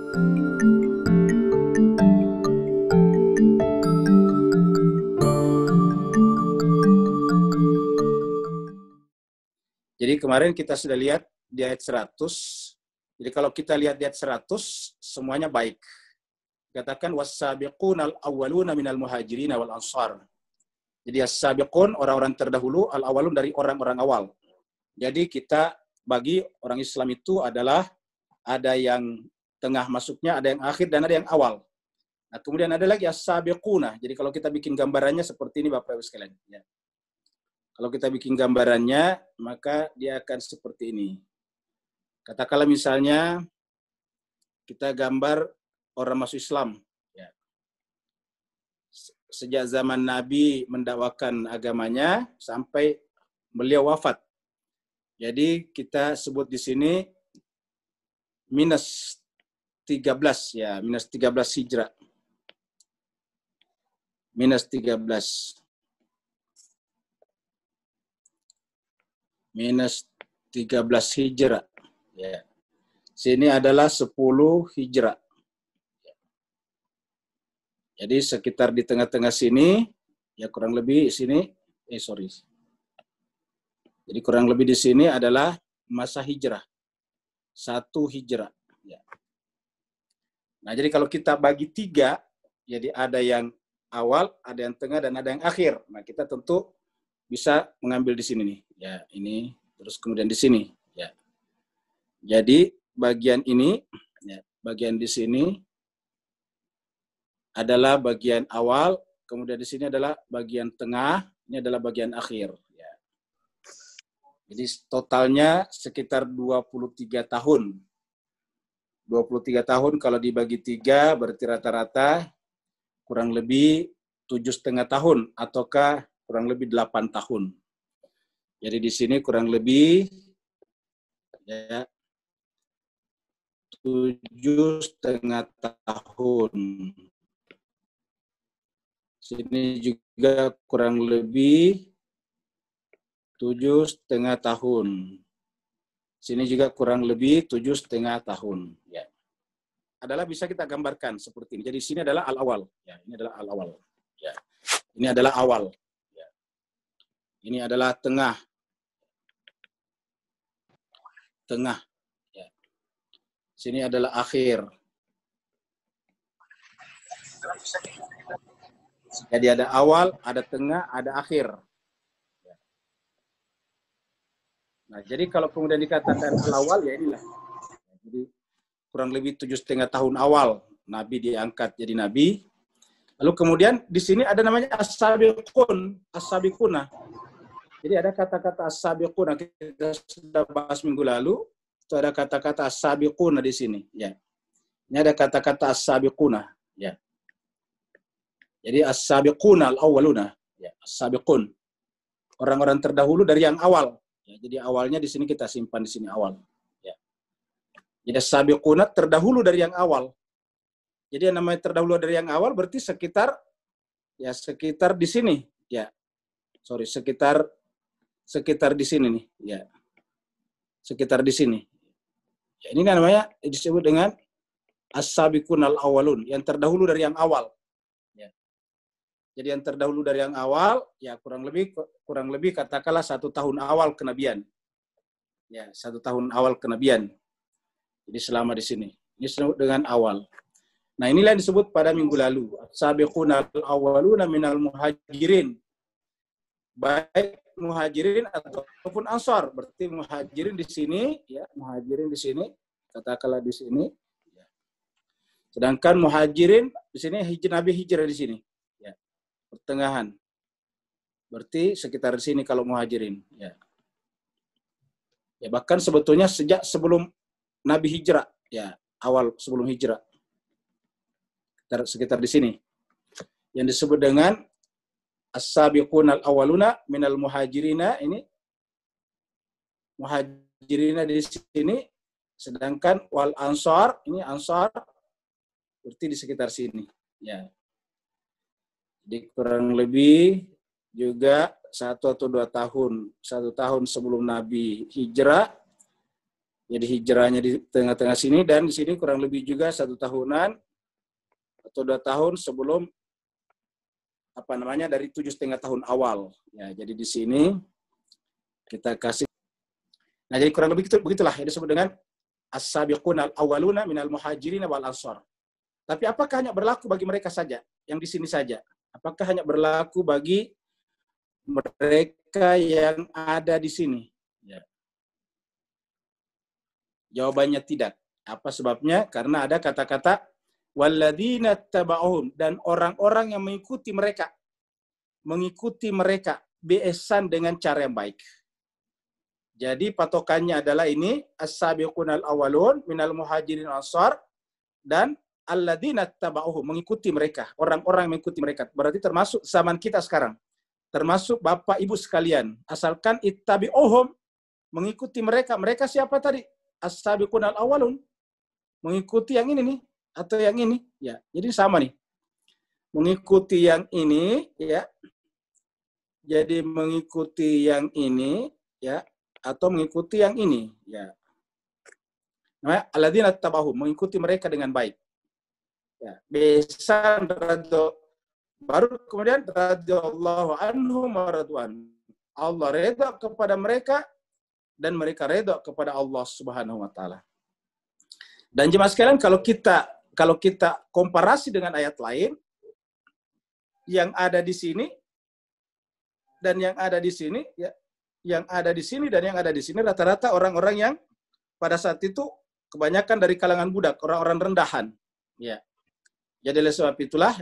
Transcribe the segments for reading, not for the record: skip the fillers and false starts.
Jadi kemarin kita sudah lihat di ayat 100. Jadi kalau kita lihat di ayat 100, semuanya baik. Katakan was-sabiqunal awwaluna minal muhajirin wal ansar. Jadi as-sabiqun orang-orang terdahulu, al-awwalun dari orang-orang awal. Jadi kita bagi orang Islam itu adalah ada yang tengah masuknya, ada yang akhir dan ada yang awal. Nah, kemudian ada lagi as-sabiquna. Jadi kalau kita bikin gambarannya seperti ini Bapak Ibu sekalian, ya. Kalau kita bikin gambarannya, maka dia akan seperti ini. Katakanlah misalnya kita gambar orang masuk Islam. Ya. Sejak zaman Nabi mendakwakan agamanya sampai beliau wafat. Jadi kita sebut di sini minus 13 ya, minus 13 Hijrah. Minus 13. Minus 13 Hijrah. Ya. Sini adalah 10 Hijrah. Jadi sekitar di tengah-tengah sini, ya kurang lebih sini, Jadi kurang lebih di sini adalah masa hijrah. 1 Hijrah. Ya. Nah, jadi kalau kita bagi 3, jadi ada yang awal, ada yang tengah, dan ada yang akhir. Nah, kita tentu bisa mengambil di sini nih. Ya, ini, terus kemudian di sini. Ya. Jadi bagian ini, ya, bagian di sini adalah bagian awal, kemudian di sini adalah bagian tengah, ini adalah bagian akhir. Ya. Jadi totalnya sekitar 23 tahun. 23 tahun kalau dibagi 3 berarti rata-rata kurang lebih 7,5 tahun ataukah kurang lebih 8 tahun. Jadi di sini kurang lebih ya 7,5 tahun. Sini juga kurang lebih 7,5 tahun. Sini juga kurang lebih 7,5 tahun. Ya. Adalah bisa kita gambarkan seperti ini. Jadi sini adalah al-awal. Ya, ini adalah al-awal. Ya. Ini adalah awal. Ya. Ini adalah tengah. Tengah. Ya. Sini adalah akhir. Jadi ada awal, ada tengah, ada akhir. Nah, jadi kalau kemudian dikatakan al-awal, ya inilah. Jadi kurang lebih 7,5 tahun awal Nabi diangkat jadi Nabi. Lalu kemudian di sini ada namanya as-sabiqun, as-sabiquna. Jadi ada kata-kata as-sabiquna, kita sudah bahas minggu lalu, itu ada kata-kata as-sabiquna di sini. Ya. Ini ada kata-kata as-sabiquna. Ya. Jadi as-sabiquna al-awwaluna. Ya, as-sabiqun. Orang-orang terdahulu dari yang awal. Ya, jadi awalnya di sini kita simpan di sini awal. Ya. Jadi as-sabiquna terdahulu dari yang awal. Jadi yang namanya terdahulu dari yang awal berarti sekitar di sini. Ya. Sekitar di sini nih. Ya. Sekitar di sini. Ya, ini namanya disebut dengan as-sabiqun al-awwalun, yang terdahulu dari yang awal. Ya. Jadi yang terdahulu dari yang awal, ya kurang lebih katakanlah 1 tahun awal kenabian. Ya, 1 tahun awal kenabian. Jadi selama di sini. Ini disebut dengan awal. Nah, inilah yang disebut pada minggu lalu. As-sabiqun al-awwaluna minal muhajirin. Baik muhajirin ataupun ansar. Berarti muhajirin di sini, ya, muhajirin di sini, katakanlah di sini. Sedangkan muhajirin di sini Nabi hijrah di sini. Ya. Pertengahan. Berarti sekitar di sini kalau muhajirin. Ya. Ya, bahkan sebetulnya sejak sebelum Nabi hijrah, ya, awal sebelum hijrah. Sekitar di sini. Yang disebut dengan as-sabiqun al-awwaluna minal muhajirina, ini muhajirina di sini, sedangkan wal ansar, ini ansar berarti di sekitar sini. Ya. Jadi kurang lebih juga 1 atau 2 tahun, 1 tahun sebelum Nabi hijrah, Jadi hijrahnya di tengah-tengah sini, dan di sini kurang lebih juga 1 tahunan atau 2 tahun sebelum dari 7,5 tahun awal. Ya, jadi di sini kita kasih. Nah, jadi kurang lebih begitulah yang disebut dengan as-sabiqun al-awwaluna minal muhajirin wal ansar. Tapi apakah hanya berlaku bagi mereka saja? Yang di sini saja? Apakah hanya berlaku bagi mereka yang ada di sini? Ya. Jawabannya tidak. Apa sebabnya? Karena ada kata-kata walladzina taba'uhum, dan orang-orang yang mengikuti biihsan dengan cara yang baik. Jadi patokannya adalah ini as-sabiqunal awwalun minal muhajirin ansar dan alladzina taba'uhum, mengikuti mereka, orang-orang yang mengikuti mereka. Berarti termasuk zaman kita sekarang. Termasuk Bapak Ibu sekalian. Asalkan ittabi'uhum, mengikuti mereka. Mereka siapa tadi? As-sabiqunal awwalun. Mengikuti yang ini nih atau yang ini, ya. Jadi sama nih. Mengikuti yang ini, ya. Jadi mengikuti yang ini, ya, atau mengikuti yang ini, ya. Namanya alladzina taba'uhum, mengikuti mereka dengan baik. Ya, besan baru kemudian radhiyallahu anhum wa radwan. Allah redha kepada mereka dan mereka redha kepada Allah Subhanahu wa taala. Dan jemaah sekalian, kalau kita komparasi dengan ayat lain, yang ada di sini dan yang ada di sini, ya, yang ada di sini dan yang ada di sini rata-rata orang-orang yang pada saat itu kebanyakan dari kalangan budak, orang-orang rendahan, ya. Jadi oleh sebab itulah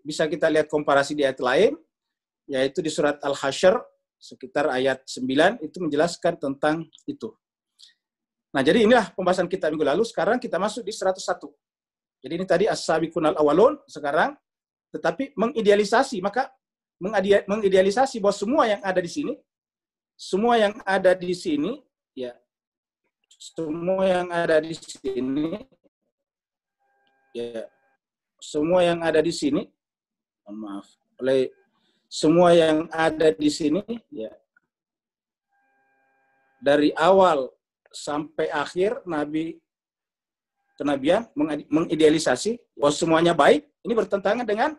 bisa kita lihat komparasi di ayat lain, yaitu di surat Al-Hasyr sekitar ayat 9 itu menjelaskan tentang itu. Nah, jadi inilah pembahasan kita minggu lalu. Sekarang kita masuk di 101. Jadi ini tadi as-sabiqunal awwalun, sekarang tetapi mengidealisasi, maka mengidealisasi bahwa semua yang ada di sini, ya, semua yang ada di sini, ya, semua yang ada di sini, semua yang ada di sini, ya, dari awal sampai akhir kenabian mengidealisasi bahwa semuanya baik. Ini bertentangan dengan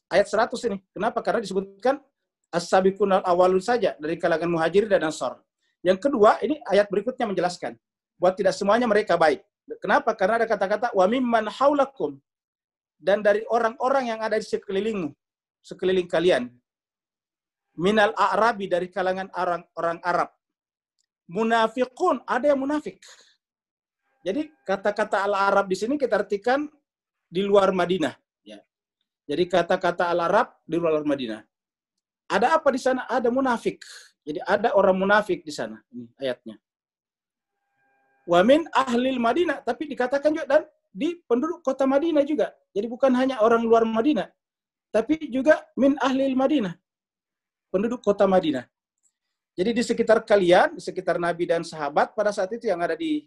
ayat 100 ini. Kenapa? Karena disebutkan as-sabiqunal awwalun saja dari kalangan muhajirin dan ansar. Yang kedua, ini ayat berikutnya menjelaskan bahwa tidak semuanya mereka baik. Kenapa? Karena ada kata-kata wa mimman haulakum, dan dari orang-orang yang ada di sekeliling kalian. Minal a'rabi, dari kalangan orang Arab. Munafiqun, ada yang munafik. Jadi kata-kata al-Arab di sini kita artikan di luar Madinah. Ya. Jadi kata-kata al-Arab di luar Madinah. Ada apa di sana? Ada munafik. Jadi ada orang munafik di sana. Ini ayatnya. Wa min ahlil Madinah, tapi dikatakan juga dan di penduduk kota Madinah juga. Jadi bukan hanya orang luar Madinah, tapi juga min ahlil Madinah, penduduk kota Madinah. Jadi di sekitar kalian, di sekitar Nabi dan sahabat pada saat itu yang ada di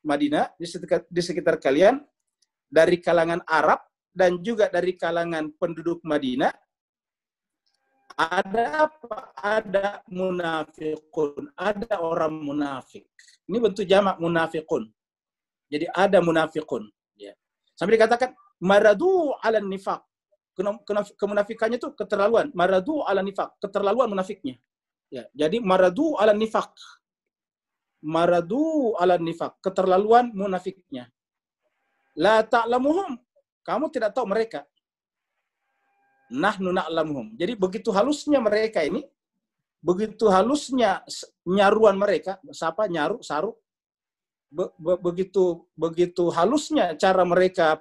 Madinah, di sekitar kalian, dari kalangan Arab dan juga dari kalangan penduduk Madinah, ada apa? Ada munafiqun, ada orang munafik. Ini bentuk jamak munafiqun. Jadi ada munafiqun. Ya. Sampai dikatakan maradu ala nifaq. Kemunafikannya itu keterlaluan. Maradu ala nifaq, keterlaluan munafiknya. Ya. Jadi maradu ala nifaq. Maradu ala nifaq, keterlaluan munafiknya. La ta'lamuhum, kamu tidak tahu mereka. Nahnu na'lamuhum. Jadi begitu halusnya mereka ini, begitu halusnya nyaruan mereka, siapa nyaru, saru, begitu halusnya cara mereka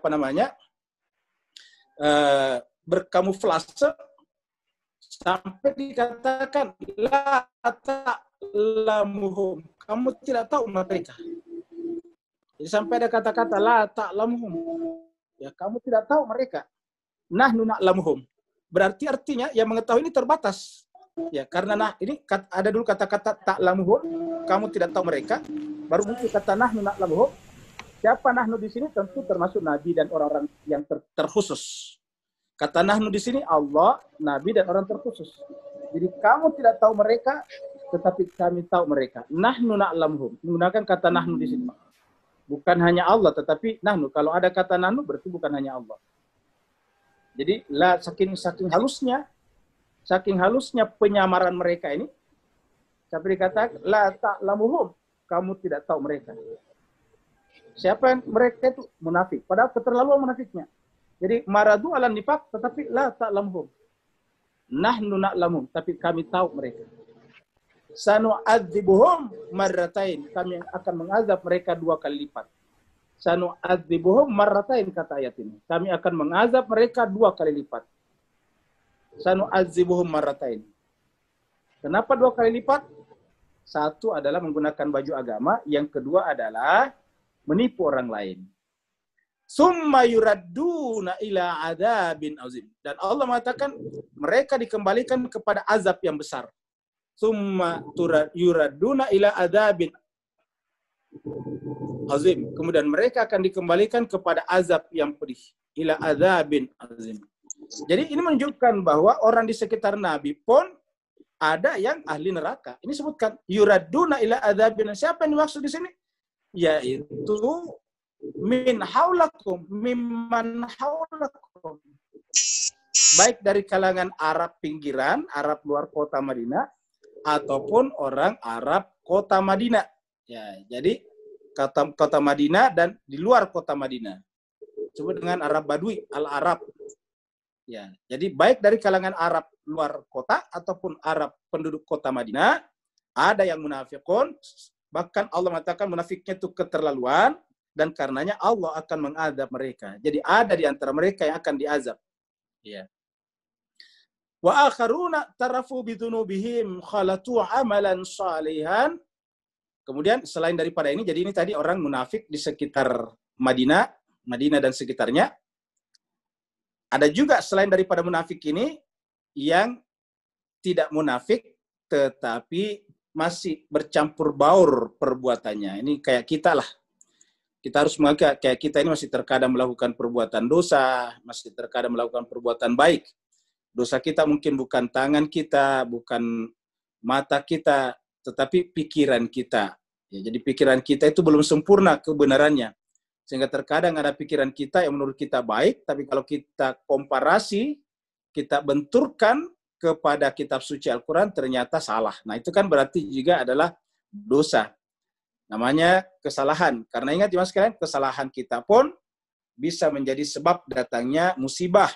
berkamuflase, sampai dikatakan la ta'lamuhum, kamu tidak tahu mereka. Jadi sampai ada kata-kata la ta'lamuhum, ya kamu tidak tahu mereka. Nahnu na'lamuhum, berarti artinya yang mengetahui ini terbatas. Ya, karena ini ada dulu kata-kata ta'lamuhum, kamu tidak tahu mereka, baru muncul kata nahnu na'lamuhum. Siapa nahnu di sini? Tentu termasuk nabi dan orang-orang yang terkhusus. Kata nahnu di sini Allah, nabi dan orang terkhusus. Jadi kamu tidak tahu mereka, tetapi kami tahu mereka. Nahnu na'lamhum. Menggunakan kata nahnu di sini. Bukan hanya Allah, tetapi nahnu. Kalau ada kata nahnu, berarti bukan hanya Allah. Jadi, saking halusnya penyamaran mereka ini, sampai dikatakan, la ta'lamuhum. Kamu tidak tahu mereka. Siapa yang mereka itu? Munafik. Padahal keterlaluan munafiknya. Jadi, maradu ala nifaq, tetapi la ta'lamuhum. Nahnu na'lamuhum. Tapi kami tahu mereka. Sanu'adzibuhum marratain. Kami akan mengazab mereka 2 kali lipat. Sanu'adzibuhum marratain, kata ayat ini. Kami akan mengazab mereka 2 kali lipat. Sanu'adzibuhum marratain. Kenapa 2 kali lipat? Satu adalah menggunakan baju agama, yang kedua adalah menipu orang lain. Summa yuradduna ila adzabin azim. Dan Allah mengatakan mereka dikembalikan kepada azab yang besar. Summa yuradduna ila adzabin azim. Kemudian mereka akan dikembalikan kepada azab yang pedih. Ila adzabin azim. Jadi ini menunjukkan bahwa orang di sekitar Nabi pun ada yang ahli neraka. Ini sebutkan yuraduna ila adzabin. Siapa yang dimaksud di sini? Yaitu min haulakum, mimman haulakum. Baik dari kalangan Arab pinggiran, Arab luar kota Madinah, ataupun orang Arab kota Madinah. Ya, jadi kota Madinah dan di luar kota Madinah. Disebut dengan Arab Badui, Al-Arab. Ya, jadi baik dari kalangan Arab luar kota ataupun Arab penduduk kota Madinah, ada yang munafikun, bahkan Allah mengatakan munafiknya itu keterlaluan, dan karenanya Allah akan mengazab mereka. Jadi ada di antara mereka yang akan diazab. Ya. Wa akharuna tarafu bidunubihim khalatu amalan salihan. Kemudian selain daripada ini, jadi ini tadi orang munafik di sekitar Madinah dan sekitarnya. Ada juga selain daripada munafik ini yang tidak munafik tetapi masih bercampur baur perbuatannya. Ini kayak kita lah. Kita harus menganggap kayak kita ini masih terkadang melakukan perbuatan dosa, masih terkadang melakukan perbuatan baik. Dosa kita mungkin bukan tangan kita, bukan mata kita, tetapi pikiran kita. Ya, jadi pikiran kita itu belum sempurna kebenarannya. Sehingga terkadang ada pikiran kita yang menurut kita baik, tapi kalau kita komparasi, kita benturkan kepada kitab suci Al-Quran, ternyata salah. Nah, itu kan berarti juga adalah dosa. Namanya kesalahan. Karena ingat, Mas sekalian, kesalahan kita pun bisa menjadi sebab datangnya musibah.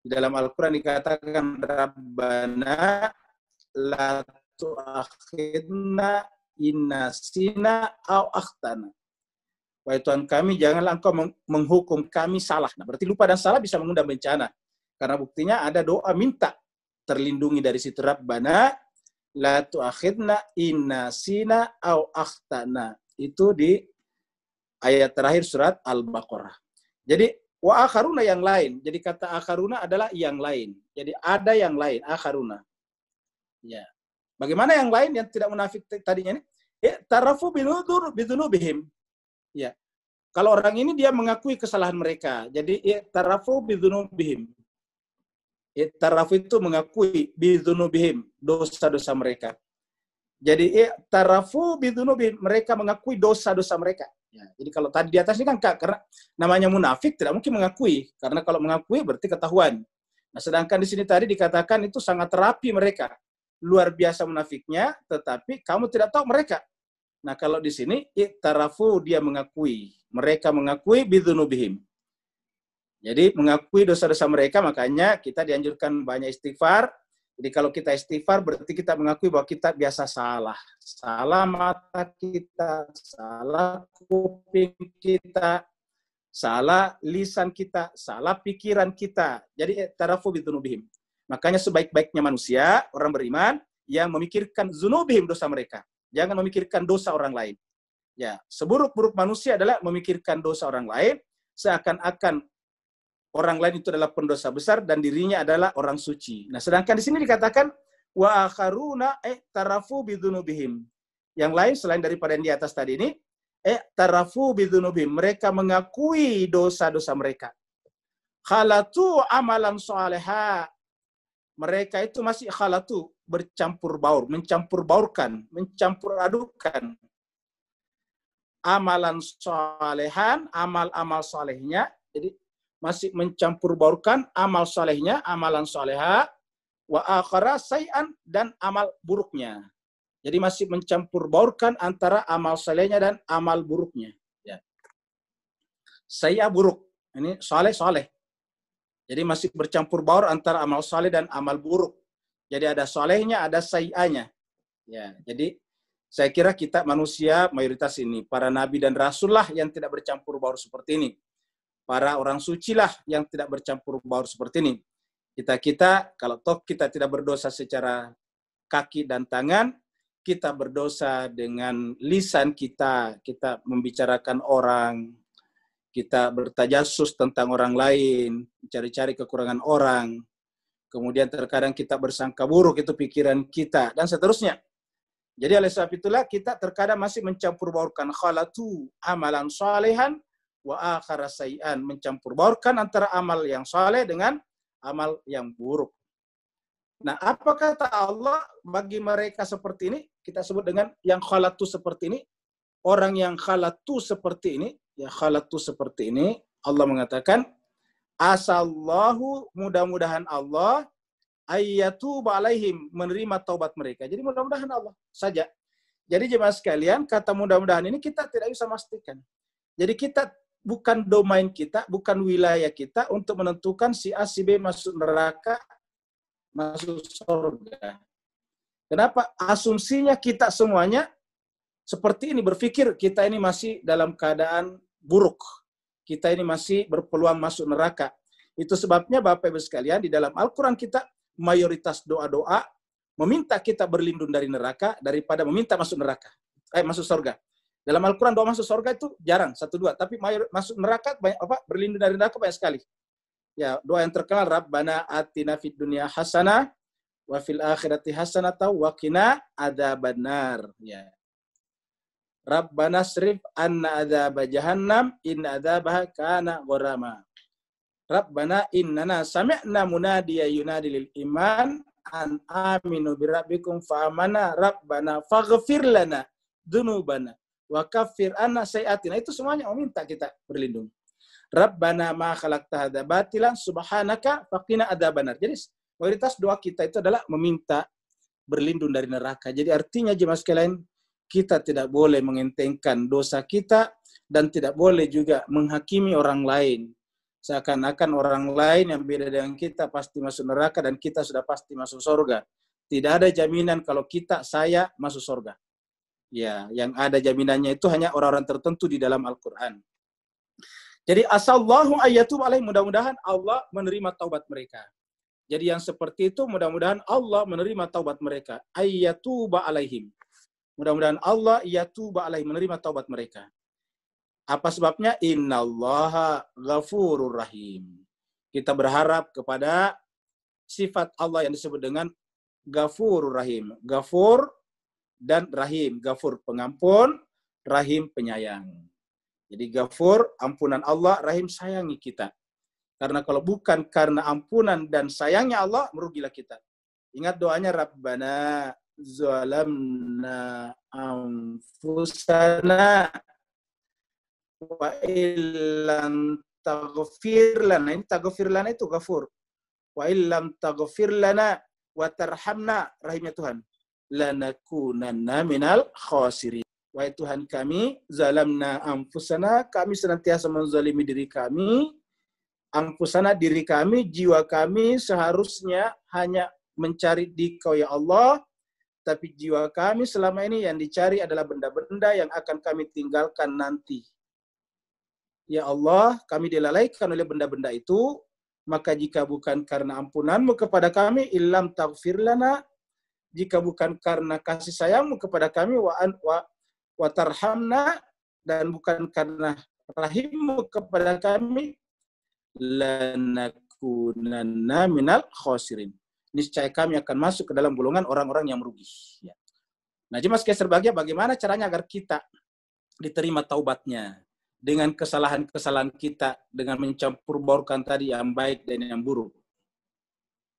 Di dalam Al-Quran dikatakan, Rabbana la tu'akhidna innasina au akhtana. Wahai Tuhan kami, janganlah engkau menghukum kami salah. Nah, berarti lupa dan salah bisa mengundang bencana. Karena buktinya ada doa minta terlindungi dari situ. Rabbana la tu'akhidna innasina au akhtana. Itu di ayat terakhir surat Al-Baqarah. Jadi, wa akharuna yang lain. Jadi kata akharuna adalah yang lain. Jadi ada yang lain, akharuna. Ya. Bagaimana yang lain yang tidak munafik tadinya ini? Tarafu bidunubihim. Ya. Kalau orang ini dia mengakui kesalahan mereka. Jadi tarafu bidunubihim. Tarafu itu mengakui bidunubihim, dosa-dosa mereka. Jadi tarafu bidunubihim, mereka mengakui dosa-dosa mereka. Ya. Jadi kalau tadi di atas ini kan karena namanya munafik tidak mungkin mengakui, karena kalau mengakui berarti ketahuan. Nah, sedangkan di sini tadi dikatakan itu sangat rapi mereka. Luar biasa munafiknya, tetapi kamu tidak tahu mereka. Nah, kalau di sini iktarafu, dia mengakui, mereka mengakui bidunubihim. Jadi mengakui dosa-dosa mereka, makanya kita dianjurkan banyak istighfar. Jadi kalau kita istighfar berarti kita mengakui bahwa kita biasa salah. Salah mata kita, salah kuping kita, salah lisan kita, salah pikiran kita. Jadi iktarafu bidunubihim. Makanya sebaik-baiknya manusia, orang beriman, yang memikirkan zunubihim, dosa mereka. Jangan memikirkan dosa orang lain. Ya, seburuk-buruk manusia adalah memikirkan dosa orang lain, seakan-akan orang lain itu adalah pendosa besar dan dirinya adalah orang suci. Nah, sedangkan di sini dikatakan wa akharuna tarafu bidunubihim. Yang lain selain daripada yang di atas tadi ini, tarafu bidunubihim. Mereka mengakui dosa-dosa mereka. Khalatu amalan soleha. mereka itu masih khalatu, bercampur baur, mencampur baurkan, mencampur adukan amalan solehan, amal-amal solehnya. Jadi masih mencampur baurkan amal solehnya, amalan soleha, wa akhara say'an, dan amal buruknya. Jadi masih mencampur baurkan antara amal solehnya dan amal buruknya. Ya. Saya buruk, ini soleh. Jadi masih bercampur baur antara amal soleh dan amal buruk. Jadi ada solehnya, ada say'anya. Ya, jadi saya kira kita manusia mayoritas ini, para nabi dan rasul lah yang tidak bercampur baur seperti ini. Para orang suci lah yang tidak bercampur baur seperti ini. Kita kalau toh kita tidak berdosa secara kaki dan tangan, kita berdosa dengan lisan kita membicarakan orang, kita bertajasus tentang orang lain, cari-cari kekurangan orang, kemudian terkadang kita bersangka buruk, itu pikiran kita, dan seterusnya. Jadi oleh sebab itulah kita terkadang masih mencampur baurkan khalatu amalan salihan wa akhara sayyan, mencampur baurkan antara amal yang saleh dengan amal yang buruk. Nah, apa kata Allah bagi mereka seperti ini? Kita sebut dengan yang khalatu seperti ini. Orang yang khalatu seperti ini, ya khalatu seperti ini, Allah mengatakan, asallahu, mudah-mudahan Allah ayyatuba alaihim, menerima taubat mereka. Jadi mudah-mudahan Allah saja. Jadi jemaah sekalian, kata mudah-mudahan ini kita tidak bisa memastikan. Jadi kita bukan domain kita, bukan wilayah kita untuk menentukan si A, si B masuk neraka, masuk surga. Kenapa? Asumsinya kita semuanya seperti ini, berpikir kita ini masih dalam keadaan buruk. Kita ini masih berpeluang masuk neraka. Itu sebabnya Bapak Ibu sekalian, di dalam Al-Quran kita mayoritas doa-doa meminta kita berlindung dari neraka daripada meminta masuk neraka, masuk surga. Dalam Al-Quran doa masuk surga itu jarang, 1-2, tapi masuk neraka banyak, berlindung dari neraka banyak sekali. Ya, doa yang terkenal, Rabbana atina fid dunya hasanah wa fil akhirati hasanah wa qina adzabannar. Ya. Rabbana srif anna adzab jahannam inna adzabaha kana gharama. Rabbana innana sami'na munadiya yunadi lil iman an aminu birabbikum fa amana rabbana faghfir lana dzunubana wa kaffir anna sayiatina. Itu semuanya meminta kita berlindung. Rabbana ma khalaqta hadza batilan subhanaka faqina adzabannar. Jadi mayoritas doa kita itu adalah meminta berlindung dari neraka. Jadi artinya jemaah sekalian, kita tidak boleh mengentengkan dosa kita dan tidak boleh juga menghakimi orang lain. Seakan-akan orang lain yang beda dengan kita pasti masuk neraka dan kita sudah pasti masuk surga. Tidak ada jaminan kalau saya masuk surga. Ya, yang ada jaminannya itu hanya orang-orang tertentu di dalam Al-Quran. Jadi asallahu ayyatub alaihim, mudah-mudahan Allah menerima taubat mereka. Jadi yang seperti itu mudah-mudahan Allah menerima taubat mereka. Ayyatuba alaihim. Mudah-mudahan Allah yatuba alaihim, menerima taubat mereka. Apa sebabnya? Innallaha ghafurur rahim. Kita berharap kepada sifat Allah yang disebut dengan Ghafurur Rahim. Ghafur dan Rahim. Ghafur pengampun, Rahim penyayang. Jadi Ghafur, ampunan Allah, Rahim sayangi kita. Karena kalau bukan karena ampunan dan sayangnya Allah, merugilah kita. Ingat doanya, Rabbana zalamna anfusana wa illam taghfir lana. Ini taghfir lana itu Ghafur. Wa illam taghfir lana wa tarhamna, rahimnya Tuhan, lanakunanna minal khasirin. Wahai Tuhan kami, zalamna anfusana, kami senantiasa menzalimi diri kami, anfusana, diri kami, jiwa kami seharusnya hanya mencari Dikau ya Allah, tapi jiwa kami selama ini yang dicari adalah benda-benda yang akan kami tinggalkan nanti. Ya Allah, kami dilalaikan oleh benda-benda itu, maka jika bukan karena ampunanmu kepada kami, illam taghfir lana, jika bukan karena kasih sayangmu kepada kami, wa tarhamna, dan bukan karena rahimmu kepada kami, lanakunanna minal khasirin. Niscaya kami akan masuk ke dalam golongan orang-orang yang merugi. Ya. Nah, jemaah sekalian berbahagia, bagaimana caranya agar kita diterima taubatnya? Dengan kesalahan-kesalahan kita, dengan mencampur baurkan tadi yang baik dan yang buruk.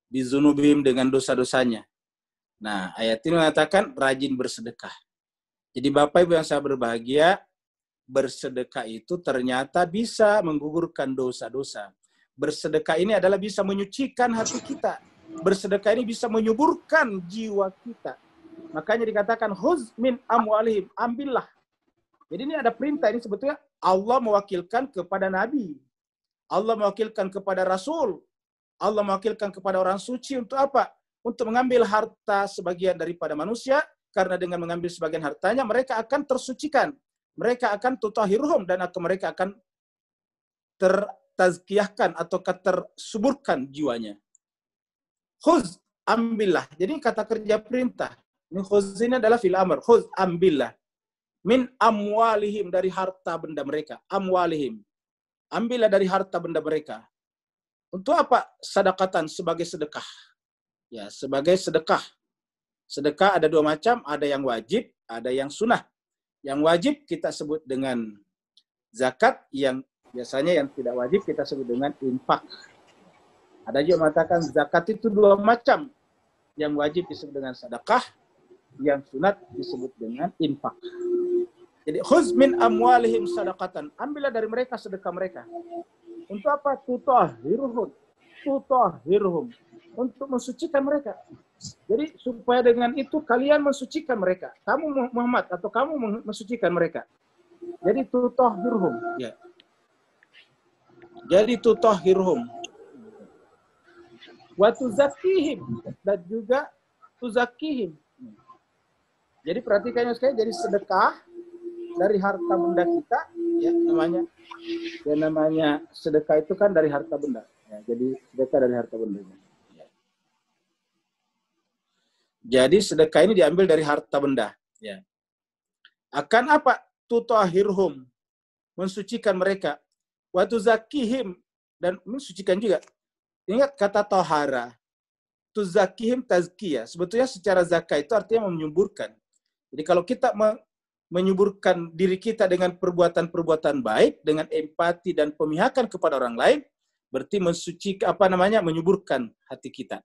bizunubihim, dengan dosa-dosanya. Nah, ayat ini mengatakan rajin bersedekah. Jadi Bapak Ibu yang saya berbahagia, bersedekah itu ternyata bisa menggugurkan dosa-dosa. Bersedekah ini adalah bisa menyucikan hati kita. Bersedekah ini bisa menyuburkan jiwa kita. Makanya dikatakan khuz min amwalihim, ambillah. Jadi ini ada perintah, ini sebetulnya Allah mewakilkan kepada Nabi. Allah mewakilkan kepada Rasul. Allah mewakilkan kepada orang suci untuk apa? Untuk mengambil harta sebagian daripada manusia, karena dengan mengambil sebagian hartanya mereka akan tersucikan. Mereka akan tutahhiruhum, dan mereka akan tertazkiyahkan atau tersuburkan jiwanya. Khuz, ambillah. Jadi kata kerja perintah. Ini khuz ini adalah fil amr. Khuz, ambillah. Min amwalihim, dari harta benda mereka. Amwalihim. Ambillah dari harta benda mereka. Untuk apa? Sadaqatan, sebagai sedekah. Ya, sebagai sedekah. Sedekah ada dua macam, ada yang wajib, ada yang sunnah. Yang wajib kita sebut dengan zakat, yang biasanya yang tidak wajib kita sebut dengan infak. Ada juga mengatakan zakat itu dua macam. Yang wajib disebut dengan sedekah, yang sunat disebut dengan infak. Jadi khuz min amwalihim sadaqatan, ambillah dari mereka sedekah mereka. Untuk apa? Tutahhiruhum. Tutahhiruhum. Untuk mensucikan mereka. Jadi supaya dengan itu kalian mensucikan mereka. Kamu Muhammad atau kamu mensucikan mereka. Jadi tutahhiruhum. Ya. Jadi tutahhiruhum. Wa tuzakkihim, dan juga tuzakkihim. Jadi perhatikan sekali, jadi sedekah dari harta benda kita, ya namanya sedekah itu kan dari harta benda. Ya, jadi sedekah dari harta benda. Ya. Jadi sedekah ini diambil dari harta benda. Ya. Akan apa? Tutahhirhum, mensucikan mereka. Wa tuzakkihim, dan mensucikan juga. Ingat kata tohara. Tuzakkihim tazkiyah. Sebetulnya secara zakah itu artinya menyuburkan. Jadi kalau kita menyuburkan diri kita dengan perbuatan-perbuatan baik, dengan empati dan pemihakan kepada orang lain, berarti menyuburkan hati kita.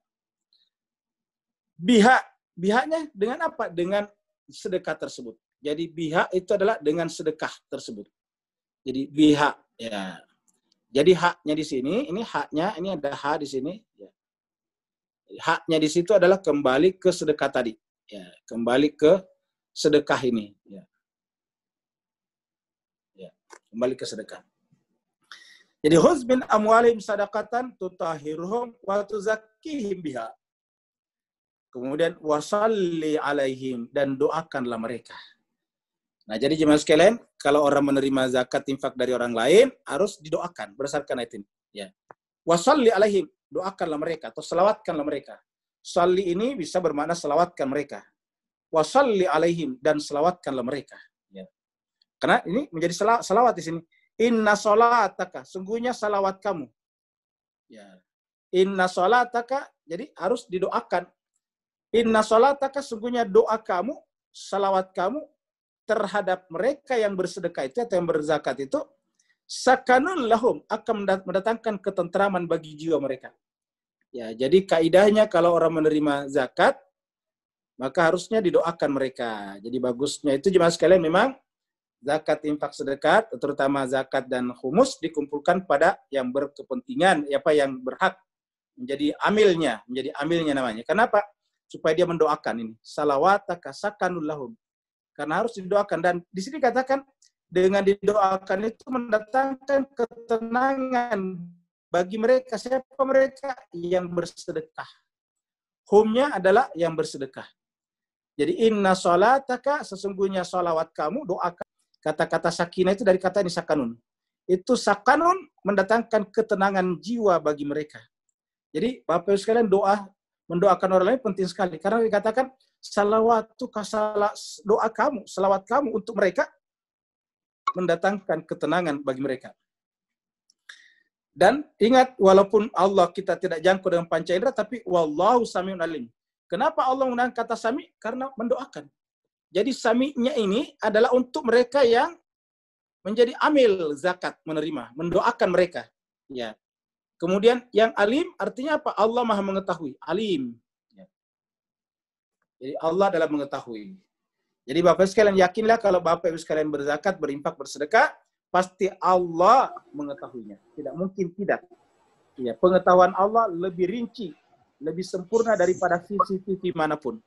Bihaknya dengan apa? Dengan sedekah tersebut. Jadi bihak itu adalah dengan sedekah tersebut. Jadi bihak, ya. Jadi haknya di sini, ini haknya, ini ada hak di sini. Ya. Haknya di situ adalah kembali ke sedekah tadi. Ya, kembali ke sedekah ini. Ya. Kembali ke sedekah. Jadi khuz min amwalihim sadaqatan tutahhiruhum wa tuzakkihim biha. Kemudian wasalli alaihim, dan doakanlah mereka. Nah, jadi jemaah sekalian, kalau orang menerima zakat infak dari orang lain harus didoakan berdasarkan ayat ini. Ya. Wasalli alaihim, doakanlah mereka atau selawatkanlah mereka. Salli ini bisa bermakna selawatkan mereka. Wasalli alaihim, dan selawatkanlah mereka. Ya. Karena ini menjadi salawat di sini. Inna sholataka, sungguhnya salawat kamu. Ya. Inna sholataka, jadi harus didoakan. Inna sholataka, sungguhnya doa kamu, salawat kamu terhadap mereka yang bersedekah itu atau yang berzakat itu, sakanun lahum, akan mendatangkan ketentraman bagi jiwa mereka. Ya, jadi kaidahnya kalau orang menerima zakat, maka harusnya didoakan mereka. Jadi bagusnya itu jemaah sekalian memang zakat, infak, sedekah, terutama zakat dan humus dikumpulkan pada yang berkepentingan, yang berhak menjadi amilnya namanya. Kenapa? Supaya dia mendoakan ini. Salawataka sakanul lahum. Karena harus didoakan. Dan di sini katakan dengan didoakan itu mendatangkan ketenangan bagi mereka. Siapa mereka? Yang bersedekah. Humnya adalah yang bersedekah. Jadi inna sholataka, sesungguhnya sholawat kamu, doakan. Kata-kata sakinah itu dari kata ini sakanun. Itu sakanun mendatangkan ketenangan jiwa bagi mereka. Jadi Bapak sekalian mendoakan orang lain penting sekali. Karena dikatakan doa kamu, salawat kamu untuk mereka mendatangkan ketenangan bagi mereka. Dan ingat, walaupun Allah kita tidak jangkau dengan panca indera, tapi wallahu samiun alim. Kenapa Allah menggunakan kata sami? Karena mendoakan. Jadi sami'nya ini adalah untuk mereka yang menjadi amil zakat, menerima, mendoakan mereka. Ya. Kemudian yang alim artinya apa? Allah Maha mengetahui. Alim. Ya. Jadi Allah adalah mengetahui. Jadi Bapak sekalian yakinlah kalau Bapak Ibu sekalian berzakat, berinfak, bersedekah, pasti Allah mengetahuinya. Tidak mungkin tidak. Ya, pengetahuan Allah lebih rinci, lebih sempurna daripada CCTV manapun.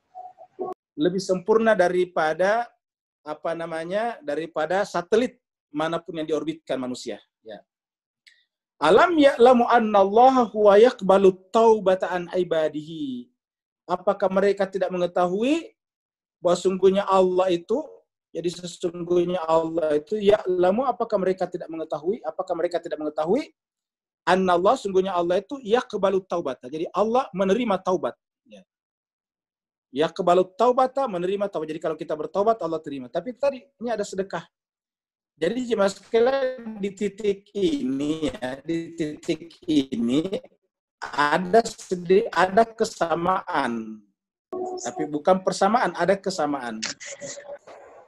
Lebih sempurna daripada daripada satelit manapun yang diorbitkan manusia. Ya. Alam ya'lamu annallaha huwa yaqbalu taubata an ibadihi. Apakah mereka tidak mengetahui bahwa sungguhnya Allah itu, jadi sesungguhnya Allah itu ya'lamu, apakah mereka tidak mengetahui? Apakah mereka tidak mengetahui? Annallah, sungguhnya Allah itu yaqbalu taubata. Jadi Allah menerima taubat. Ya. Yaqbalu taubata, menerima taubat. Jadi kalau kita bertaubat Allah terima. Tapi tadi ini ada sedekah. Jadi jemaah sekalian di titik ini ada kesamaan. Tapi bukan persamaan, ada kesamaan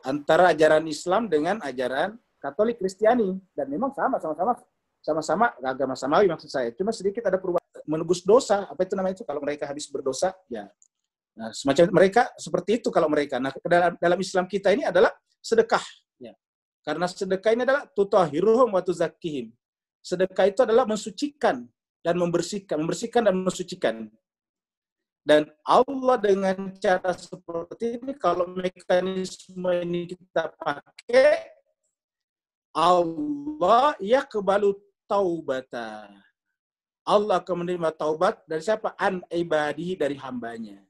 antara ajaran Islam dengan ajaran Katolik Kristiani, dan memang sama-sama agama samawi maksud saya. Cuma sedikit ada perubahan, menebus dosa, apa itu namanya itu kalau mereka habis berdosa, ya. Nah, semacam mereka seperti itu kalau mereka. Nah, dalam Islam kita ini adalah sedekah, ya. Karena sedekah ini adalah tutahhiruhum wa tuzakkihim. Sedekah itu adalah mensucikan dan membersihkan dan mensucikan. Dan Allah dengan cara seperti ini, kalau mekanisme ini kita pakai, Allah yaqbalu taubata. Allah akan menerima taubat dari siapa? An ibadihi, dari hambanya.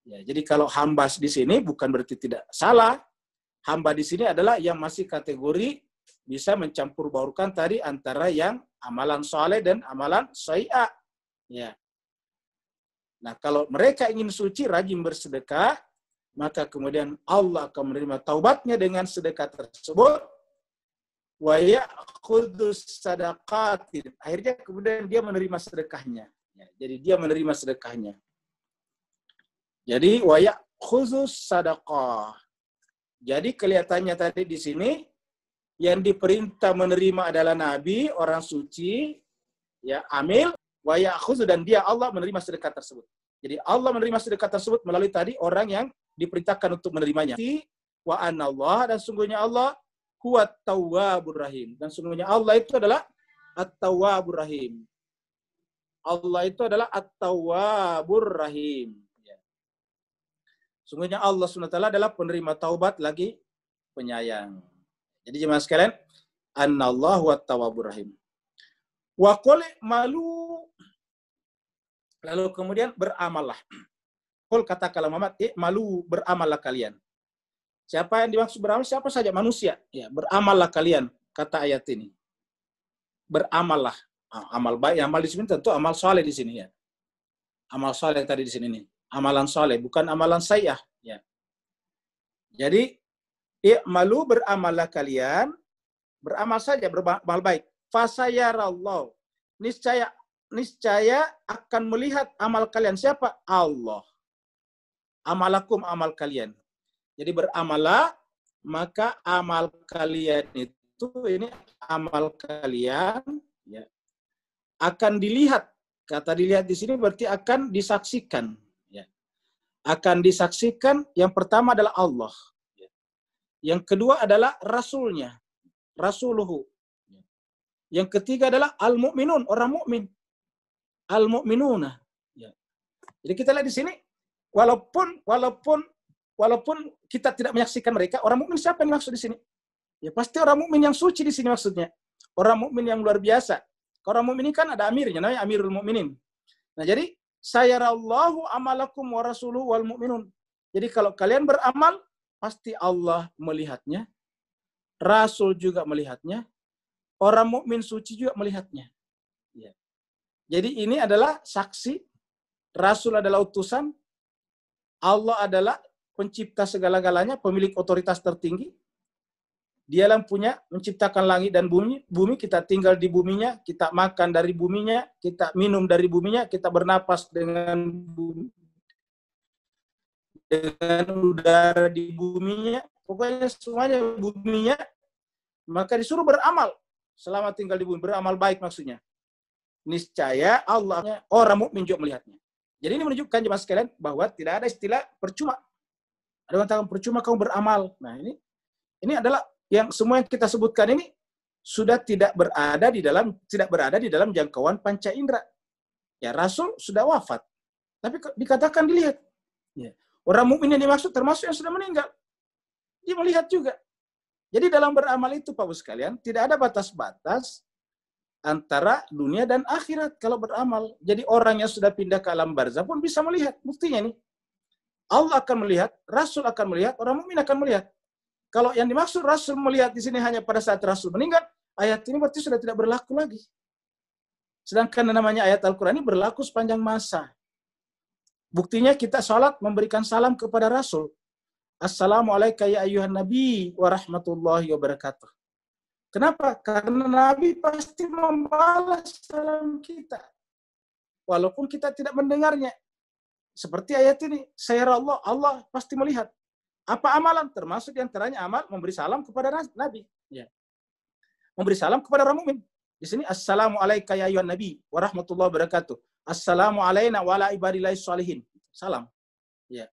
Ya, jadi kalau hamba di sini bukan berarti tidak salah. Hamba di sini adalah yang masih kategori bisa mencampur baurkan tadi antara yang amalan soleh dan amalan sayyi'ah. Ya. Nah, kalau mereka ingin suci, rajin bersedekah, maka kemudian Allah akan menerima taubatnya dengan sedekah tersebut. Wa ya'khudhu sadaqatin. Akhirnya kemudian dia menerima sedekahnya. Ya, jadi dia menerima sedekahnya. Jadi wa ya'khudhu sadaqah. Jadi kelihatannya tadi di sini yang diperintah menerima adalah Nabi, orang suci, ya, amil, wa ya'khudhu, dan dia Allah menerima sedekah tersebut. Jadi Allah menerima sedekah tersebut melalui tadi orang yang diperintahkan untuk menerimanya. Wa anallah, dan sungguhnya Allah huwat tawwabur rahim, dan sungguhnya Allah itu adalah at-tawwabur rahim. Allah itu adalah at-tawwabur rahim. Sungguhnya Allah SWT adalah penerima taubat lagi penyayang. Jadi jemaah sekalian, annallahu at-tawwabur rahim. Wa qul malu, lalu kemudian beramallah. Qul, katakanlah Muhammad, malu, beramallah kalian. Siapa yang dimaksud beramal? Siapa saja manusia. Ya, beramallah kalian, kata ayat ini. Beramallah. Amal baik, amal di sini tentu amal soleh di sini, ya. Amal soleh tadi di sini nih. Amalan soleh, bukan amalan sayyi'ah. Ya. Jadi, i'malu, beramallah kalian, beramal saja, beramal baik. Fasayarallahu, niscaya akan melihat amal kalian. Siapa? Allah. Amalakum, amal kalian. Jadi beramallah, maka amal kalian itu, ini amal kalian, ya, akan dilihat. Kata dilihat di sini berarti akan disaksikan. Akan disaksikan, yang pertama adalah Allah. Yang kedua adalah Rasulnya, Rasuluhu. Yang ketiga adalah al-mu'minun, orang mukmin. Al-mu'minuna. Jadi kita lihat di sini, walaupun kita tidak menyaksikan mereka, orang mukmin siapa yang dimaksud di sini? Ya pasti orang mukmin yang suci di sini maksudnya. Orang mukmin yang luar biasa. Orang mukmin ini kan ada amirnya, namanya Amirul Mukminin. Nah, jadi sayarallahu amalakum wa rasuluhu wal mu'minun. Jadi kalau kalian beramal, pasti Allah melihatnya. Rasul juga melihatnya. Orang mukmin suci juga melihatnya. Ya. Jadi ini adalah saksi. Rasul adalah utusan. Allah adalah pencipta segala-galanya, pemilik otoritas tertinggi. Dialah punya menciptakan langit dan bumi. Bumi, kita tinggal di buminya, kita makan dari buminya, kita minum dari buminya, kita bernapas dengan bumi, dengan udara di buminya. Pokoknya semuanya buminya. Maka disuruh beramal selama tinggal di bumi, beramal baik maksudnya. niscaya Allah orang mukmin juga melihatnya. Jadi ini menunjukkan jemaah sekalian bahwa tidak ada istilah percuma. Ada yang mengatakan percuma kamu beramal. Nah, ini adalah yang semua yang kita sebutkan ini sudah tidak berada di dalam jangkauan panca indera. Ya, Rasul sudah wafat. Tapi dikatakan dilihat. Ya. Orang mukmin yang dimaksud termasuk yang sudah meninggal. Dia melihat juga. Jadi dalam beramal itu, Pak Bos sekalian, tidak ada batas-batas antara dunia dan akhirat kalau beramal. Jadi orang yang sudah pindah ke alam barzah pun bisa melihat. Buktinya nih. Allah akan melihat, Rasul akan melihat, orang mukmin akan melihat. Kalau yang dimaksud Rasul melihat di sini hanya pada saat Rasul meninggal, ayat ini berarti sudah tidak berlaku lagi. Sedangkan namanya ayat Al-Quran ini berlaku sepanjang masa. Buktinya kita sholat memberikan salam kepada Rasul. Assalamualaikum ya ayyuhan nabi wa rahmatullahi wa barakatuh. Kenapa? Karena Nabi pasti membalas salam kita. Walaupun kita tidak mendengarnya. Seperti ayat ini. Sayara Allah, Allah pasti melihat. Apa amalan? Termasuk yang antaranya amal memberi salam kepada Nabi. Ya. Memberi salam kepada orang mukmin. Di sini Assalamualaikum ya ayyuhan nabi wa rahmatullahi wa barakatuh. Assalamu alayna wa ala ibadillahi sholihin. Salam. Ya.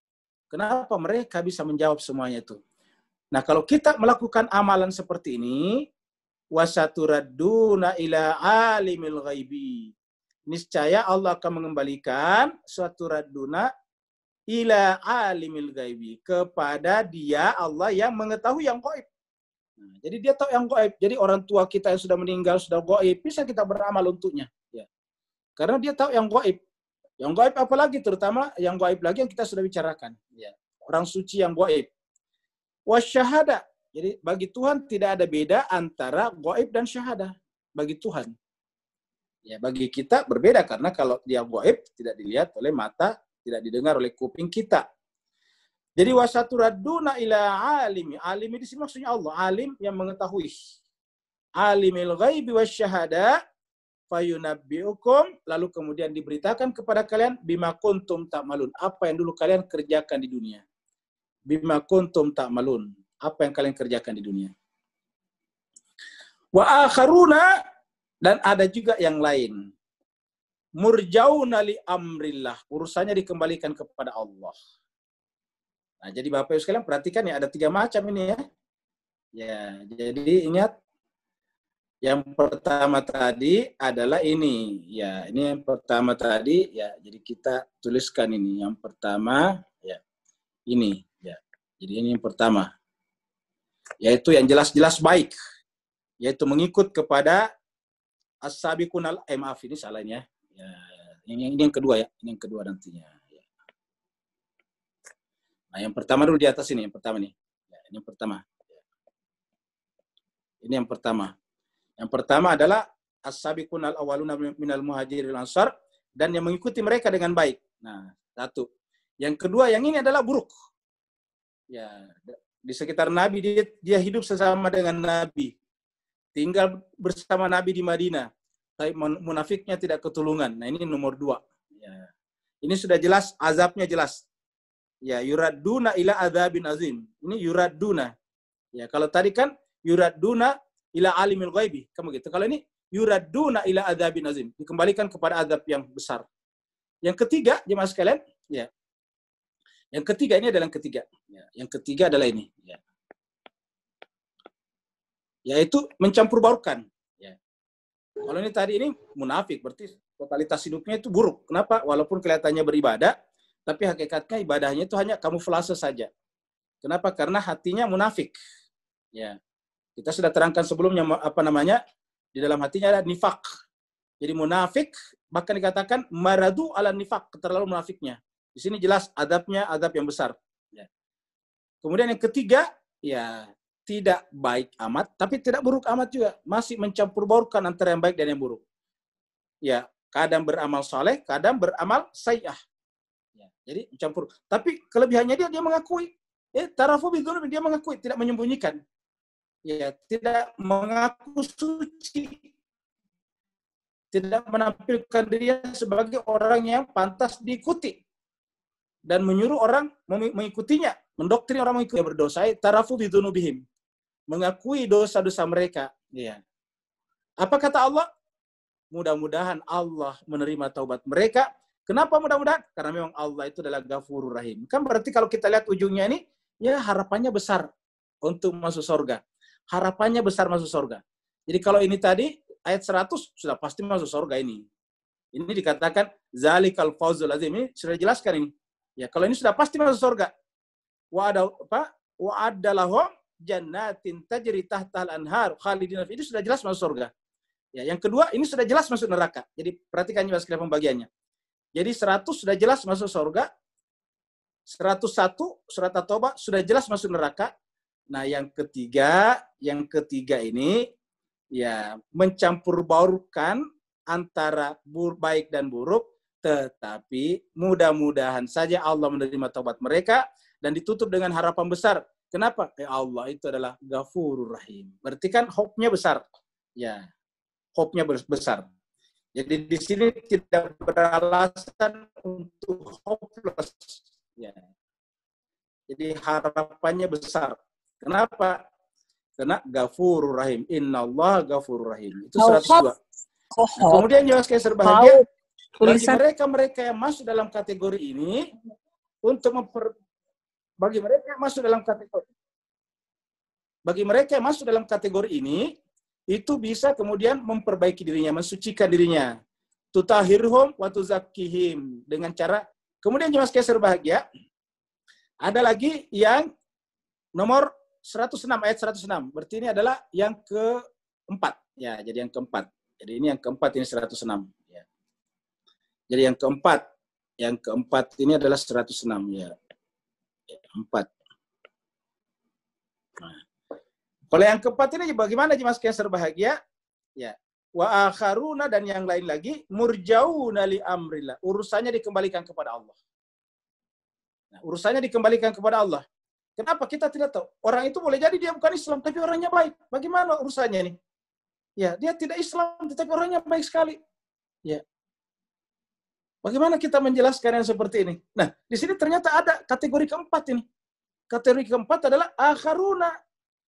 Kenapa mereka bisa menjawab semuanya itu? Nah, kalau kita melakukan amalan seperti ini, wasaturadduna ila alimil ghaibi. Niscaya Allah akan mengembalikan saturadduna ila alimil ghaibi, kepada dia Allah yang mengetahui yang gaib. Nah, jadi dia tahu yang gaib. Jadi orang tua kita yang sudah meninggal, sudah gaib, bisa kita beramal untuknya. Ya. Karena dia tahu yang gaib. Yang gaib apalagi, terutama yang gaib lagi yang kita sudah bicarakan. Ya. Orang suci yang gaib. Wasyahada. Jadi bagi Tuhan tidak ada beda antara gaib dan syahadah. Bagi Tuhan. Ya, bagi kita berbeda karena kalau dia gaib tidak dilihat oleh mata, tidak didengar oleh kuping kita. Jadi wasaturadduna ila alimi. Alimi di sini maksudnya Allah. Alim yang mengetahui. Alimil ghaibi wasyahada fayunabbiukum, lalu kemudian diberitakan kepada kalian bima kuntum ta'malun, apa yang dulu kalian kerjakan di dunia. Bima kuntum ta'malun, apa yang kalian kerjakan di dunia. Wa akharuna, dan ada juga yang lain. Murjauna li amrillah, urusannya dikembalikan kepada Allah. Nah, jadi Bapak Ibu sekalian perhatikan ya, ada 3 macam ini ya. Ya, jadi ingat. Yang pertama tadi adalah ini. Ya, ini yang pertama tadi ya. Jadi kita tuliskan ini. Yang pertama ya. Ini ya. Jadi ini yang pertama. Yaitu yang jelas-jelas baik. Yaitu mengikut kepada as-sabiqun maaf ini salah ini ya. Ya, ini yang kedua ya. Ini yang kedua nantinya. Ya. Nah, yang pertama dulu di atas ini, yang pertama nih. Ya, ini yang pertama. Ini yang pertama. Yang pertama adalah as-sabiqun al-awwaluna minal muhajirin wal ansar, dan yang mengikuti mereka dengan baik. Nah, satu. Yang kedua, yang ini adalah buruk. Ya, di sekitar Nabi dia hidup sesama dengan Nabi. Tinggal bersama Nabi di Madinah. Tapi munafiknya tidak ketulungan. Nah, ini nomor 2. Ya. Ini sudah jelas, azabnya jelas. Ya, yuraduna ila adzabin azim. Ini yuraduna. Ya, kalau tadi kan yuraduna ila alimil ghaibi, kamu gitu. Kalau ini yuraduna ila adzabin azim, dikembalikan kepada azab yang besar. Yang ketiga, jemaah sekalian, ya. Yang ketiga ini adalah yang ketiga. Ya. Yang ketiga adalah ini, ya. Yaitu mencampur baurkan. Ya. Kalau ini tadi ini munafik, berarti totalitas hidupnya itu buruk. Kenapa? Walaupun kelihatannya beribadah, tapi hakikatnya ibadahnya itu hanya kamuflase saja. Kenapa? Karena hatinya munafik. Ya. Kita sudah terangkan sebelumnya apa namanya, di dalam hatinya ada nifak. Jadi munafik bahkan dikatakan maradu ala nifak, terlalu munafiknya. Di sini jelas adabnya adab yang besar. Ya. Kemudian yang ketiga, ya tidak baik amat, tapi tidak buruk amat juga. Masih mencampur baurkan antara yang baik dan yang buruk. Ya, kadang beramal soleh, kadang beramal sayyah. Ya, jadi mencampur. Tapi kelebihannya dia mengakui. Tarafu bidzunub, dia mengakui, tidak menyembunyikan. Ya, tidak mengaku suci, tidak menampilkan dia sebagai orang yang pantas diikuti, dan menyuruh orang mengikutinya, mendoktrin orang mengikuti berdosa. Tarafu bidzunubihim, mengakui dosa-dosa mereka. Ya. Apa kata Allah? mudah-mudahan Allah menerima taubat mereka. Kenapa mudah-mudahan? Karena memang Allah itu adalah Ghafurur Rahim. Kan berarti kalau kita lihat ujungnya ini, ya harapannya besar untuk masuk surga. Harapannya besar masuk surga. Jadi kalau ini tadi, ayat 100, sudah pasti masuk surga ini. Ini dikatakan, Zalikal Fawzul Azim. Ini sudah jelaskan ini. Ya, kalau ini sudah pasti masuk surga. Wa'adda lahum jannatin tajri tahtal anhar khalidina fi. Itu sudah jelas masuk surga. Ya, yang kedua, ini sudah jelas masuk neraka. Jadi perhatikan jelas pembagiannya. Jadi 100 sudah jelas masuk surga. 101 surat At-Taubah sudah jelas masuk neraka. Nah, yang ketiga ini ya mencampur baurkan antara baik dan buruk, tetapi mudah-mudahan saja Allah menerima taubat mereka dan ditutup dengan harapan besar. Kenapa? Allah itu adalah Ghafurur Rahim. Berarti kan hope-nya besar. Ya, hope-nya besar. Jadi di sini tidak beralasan untuk hopeless. Ya. Jadi harapannya besar. Kenapa? Karena Ghafurur Rahim. Innallaha Ghafurur Rahim. Itu 102. Nah, kemudian juga sekali berbahagia bagi mereka yang masuk dalam kategori ini bagi mereka yang masuk dalam kategori ini itu bisa kemudian memperbaiki dirinya, mensucikan dirinya. Tutahhirhum wa tuzakkihim dengan cara. Kemudian jemaah sekalian berbahagia, ada lagi yang nomor 106 ayat 106. Berarti ini adalah yang keempat. Ya, jadi yang keempat. Jadi ini yang keempat ini 106. Ya. Jadi yang keempat ini adalah 106 ya. 4. Nah. Kalau yang keempat ini bagaimana jemaah sekalian berbahagia? Ya. Wa akharuna dan yang lain lagi murjauna li amrillah. Urusannya dikembalikan kepada Allah. Nah, urusannya dikembalikan kepada Allah. Kenapa kita tidak tahu? Orang itu boleh jadi dia bukan Islam tapi orangnya baik. Bagaimana urusannya ini? Ya, dia tidak Islam tetapi orangnya baik sekali. Ya. Bagaimana kita menjelaskan yang seperti ini? Nah, di sini ternyata ada kategori keempat ini. Kategori keempat adalah akharuna.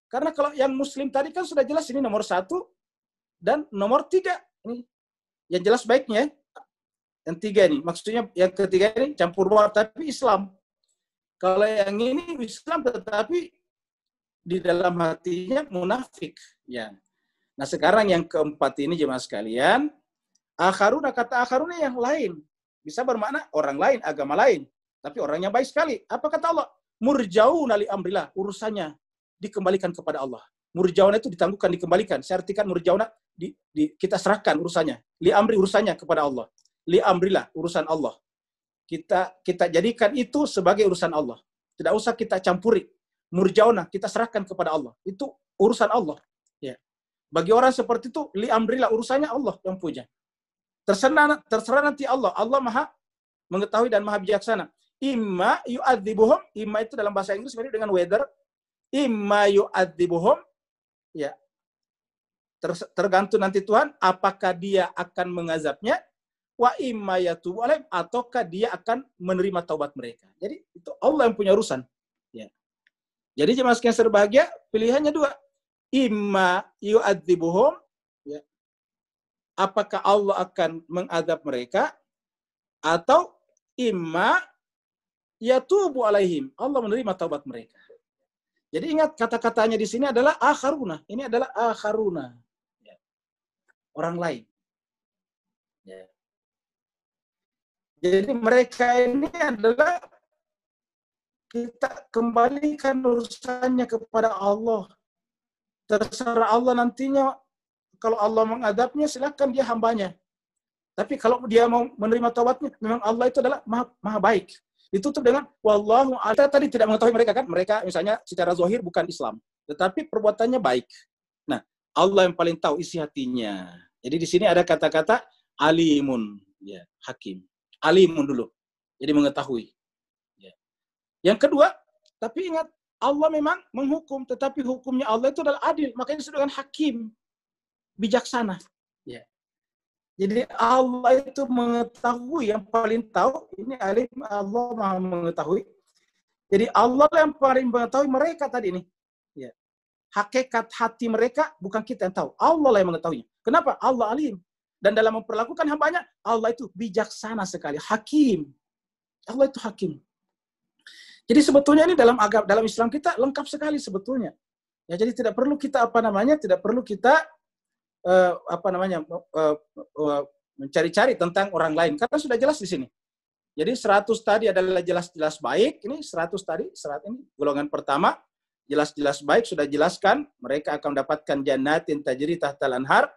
Karena kalau yang muslim tadi kan sudah jelas ini nomor 1 dan nomor 3. Ini yang jelas baiknya. Yang 3 ini. Maksudnya yang ketiga ini campur baur tapi Islam. Kalau yang ini Islam tetapi di dalam hatinya munafik. Ya. Nah sekarang yang keempat ini jemaah sekalian, akharuna, kata akharuna yang lain. Bisa bermakna orang lain, agama lain. Tapi orangnya baik sekali. Apa kata Allah? Murjauna li amrillah. Urusannya dikembalikan kepada Allah. Murjauna itu ditangguhkan, dikembalikan. Saya artikan murjauna, kita serahkan urusannya. Li amri urusannya kepada Allah. Li amrillah, urusan Allah. Kita jadikan itu sebagai urusan Allah. Tidak usah kita campuri. Murjauna, kita serahkan kepada Allah. Itu urusan Allah. Ya. Bagi orang seperti itu, li amrillah, urusannya Allah yang punya. Terserah nanti Allah. Allah maha mengetahui dan maha bijaksana. Imma yu'adzibuhum, imma itu dalam bahasa Inggris mirip dengan whether. Imma yu'adzibuhum, ya. Tergantung nanti Tuhan, apakah dia akan mengazabnya, wa imma yatubu alaihim, ataukah dia akan menerima taubat mereka. Jadi itu Allah yang punya urusan. Ya. Jadi jemaah sekalian berbahagia, pilihannya 2. Imma yu'adzibuhum, ya. Apakah Allah akan mengadab mereka, atau imma yatubu alaihim, Allah menerima taubat mereka. Jadi ingat kata-katanya di sini adalah akharuna. Ini adalah akharuna. Ya. Orang lain. Ya. Jadi mereka ini adalah kita kembalikan urusannya kepada Allah. Terserah Allah nantinya. Kalau Allah mengadabnya, silakan dia hambanya. Tapi kalau dia mau menerima taubatnya, memang Allah itu adalah maha baik. Ditutup dengan wallahu a'lam. Tadi tidak mengetahui mereka kan? Mereka misalnya secara zahir bukan Islam, tetapi perbuatannya baik. Nah, Allah yang paling tahu isi hatinya. Jadi di sini ada kata-kata alimun, ya, hakim. Alimun dulu. Jadi mengetahui. Ya. Yang kedua, tapi ingat Allah memang menghukum, tetapi hukumnya Allah itu adalah adil. Makanya disebut dengan hakim. Bijaksana. Ya. Jadi Allah itu mengetahui, yang paling tahu, ini alim, Allah maha mengetahui. Jadi Allah yang paling mengetahui mereka tadi ini. Ya. Hakikat hati mereka bukan kita yang tahu. Allah lah yang mengetahuinya. Kenapa? Allah alim. Dan dalam memperlakukan hambanya, Allah itu bijaksana sekali, hakim. Allah itu hakim. Jadi sebetulnya ini dalam Islam kita lengkap sekali sebetulnya. Ya, jadi tidak perlu kita mencari-cari tentang orang lain karena sudah jelas di sini. Jadi 100 tadi adalah jelas-jelas baik. Ini 100 tadi, 100 ini golongan pertama jelas-jelas baik, sudah jelaskan mereka akan mendapatkan jannatin tajri tahtal anhar.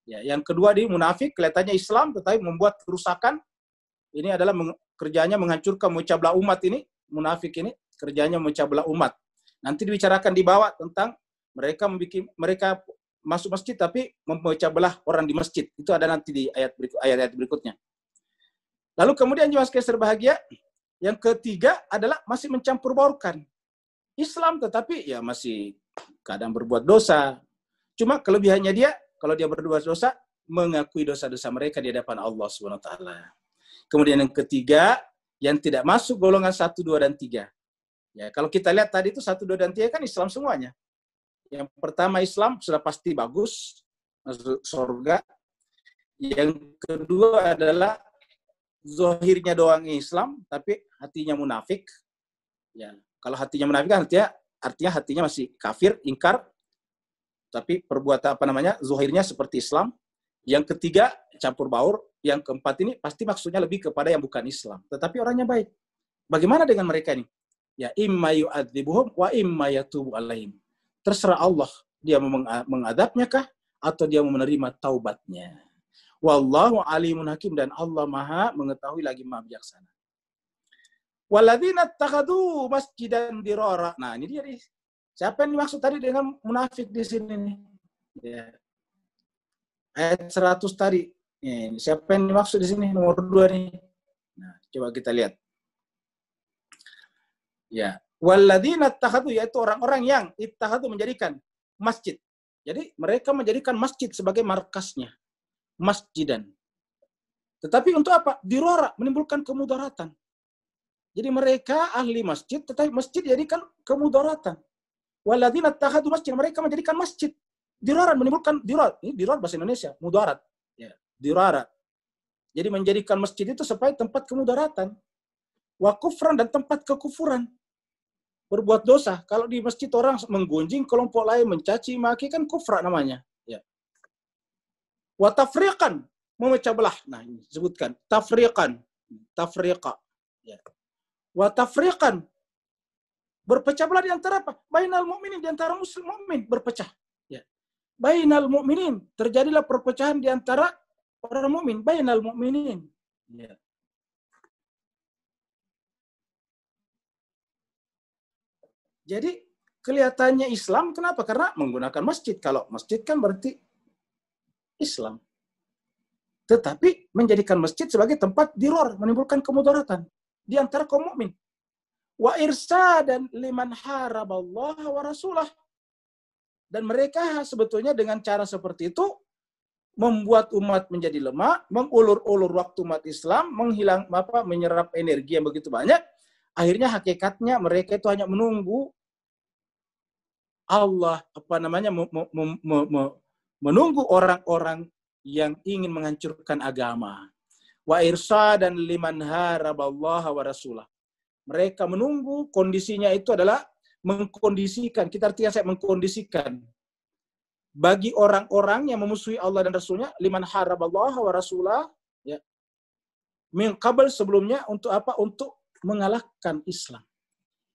Ya, yang kedua di munafik, kelihatannya Islam tetapi membuat kerusakan. Ini adalah kerjanya menghancurkan, memecah belah umat ini. Munafik ini kerjanya memecah belah umat. Nanti dibicarakan di bawah tentang mereka masuk masjid tapi memecah belah orang di masjid. Itu ada nanti di ayat-ayat berikutnya. Lalu kemudian jemaah sekalian berbahagia, yang ketiga adalah masih mencampur baurkan Islam tetapi ya masih kadang berbuat dosa. Cuma kelebihannya dia, kalau dia berbuat dosa, mengakui dosa-dosa mereka di hadapan Allah SWT. Kemudian yang ketiga, yang tidak masuk golongan 1, 2, dan 3. Ya, kalau kita lihat tadi itu 1, 2, dan 3 kan Islam semuanya. Yang pertama Islam sudah pasti bagus, masuk surga. Yang kedua adalah zahirnya doang Islam, tapi hatinya munafik. Ya, kalau hatinya munafik artinya hatinya masih kafir, ingkar. Tapi perbuatan zahirnya seperti Islam. Yang ketiga, campur baur. Yang keempat ini pasti maksudnya lebih kepada yang bukan Islam. Tetapi orangnya baik. Bagaimana dengan mereka ini? Ya, imma yu'adzibuhum wa imma yatubu alaihim. Terserah Allah. Dia mau mengadabnya kah? Atau dia mau menerima taubatnya. Wallahu alimun hakim. Dan Allah maha mengetahui lagi maha bijaksana. Walladzina ittakhadhu masjidan dirara. Nah, ini dia nih. Siapa yang dimaksud tadi dengan munafik di sini nih? Ya. Ayat 100 tadi. Ini, siapa yang dimaksud di sini? Nomor 2 nih. Nah, coba kita lihat. Ya. Walladzina ittakhadhu, yaitu orang-orang yang ittakhadhu menjadikan masjid. Jadi mereka menjadikan masjid sebagai markasnya. Masjidan. Tetapi untuk apa? Dirara, menimbulkan kemudaratan. Jadi mereka ahli masjid, tetapi masjid jadikan kemudaratan. Walladzina ittakhadhu masjid, mereka menjadikan masjid diraran, menimbulkan dirar. Ini dirar bahasa Indonesia, mudarat. Ya, dirarat. Jadi menjadikan masjid itu supaya tempat kemudaratan. Wa kufran, dan tempat kekufuran. Berbuat dosa. Kalau di masjid orang menggunjing kelompok lain, mencaci maki, kan kufra namanya. Ya. Wa tafriqan, memecah belah. Nah, ini sebutkan tafriqan, tafriqa. Ya. Wa tafriqan, berpecah belah di antara apa? Bainal mu'minin, di antara muslim mukmin berpecah. Ya. Bainal mu'minin, terjadilah perpecahan di antara orang mukmin. Bainal mu'minin. Ya. Jadi kelihatannya Islam, kenapa? Karena menggunakan masjid. Kalau masjid kan berarti Islam. Tetapi menjadikan masjid sebagai tempat diror, menimbulkan kemudaratan di antara kaum mukmin. Wa irsadan liman haraballah wa rasulah. Dan mereka sebetulnya dengan cara seperti itu membuat umat menjadi lemah, mengulur-ulur waktu umat Islam, menyerap energi yang begitu banyak. Akhirnya hakikatnya mereka itu hanya menunggu Allah menunggu orang-orang yang ingin menghancurkan agama. Wa irsadan liman haraballah wa rasulah. Mereka menunggu, kondisinya itu adalah mengkondisikan, kita artinya saya mengkondisikan bagi orang-orang yang memusuhi Allah dan Rasulnya, liman haraballah wa rasulah, ya, min qabl, sebelumnya, untuk apa? Untuk mengalahkan Islam.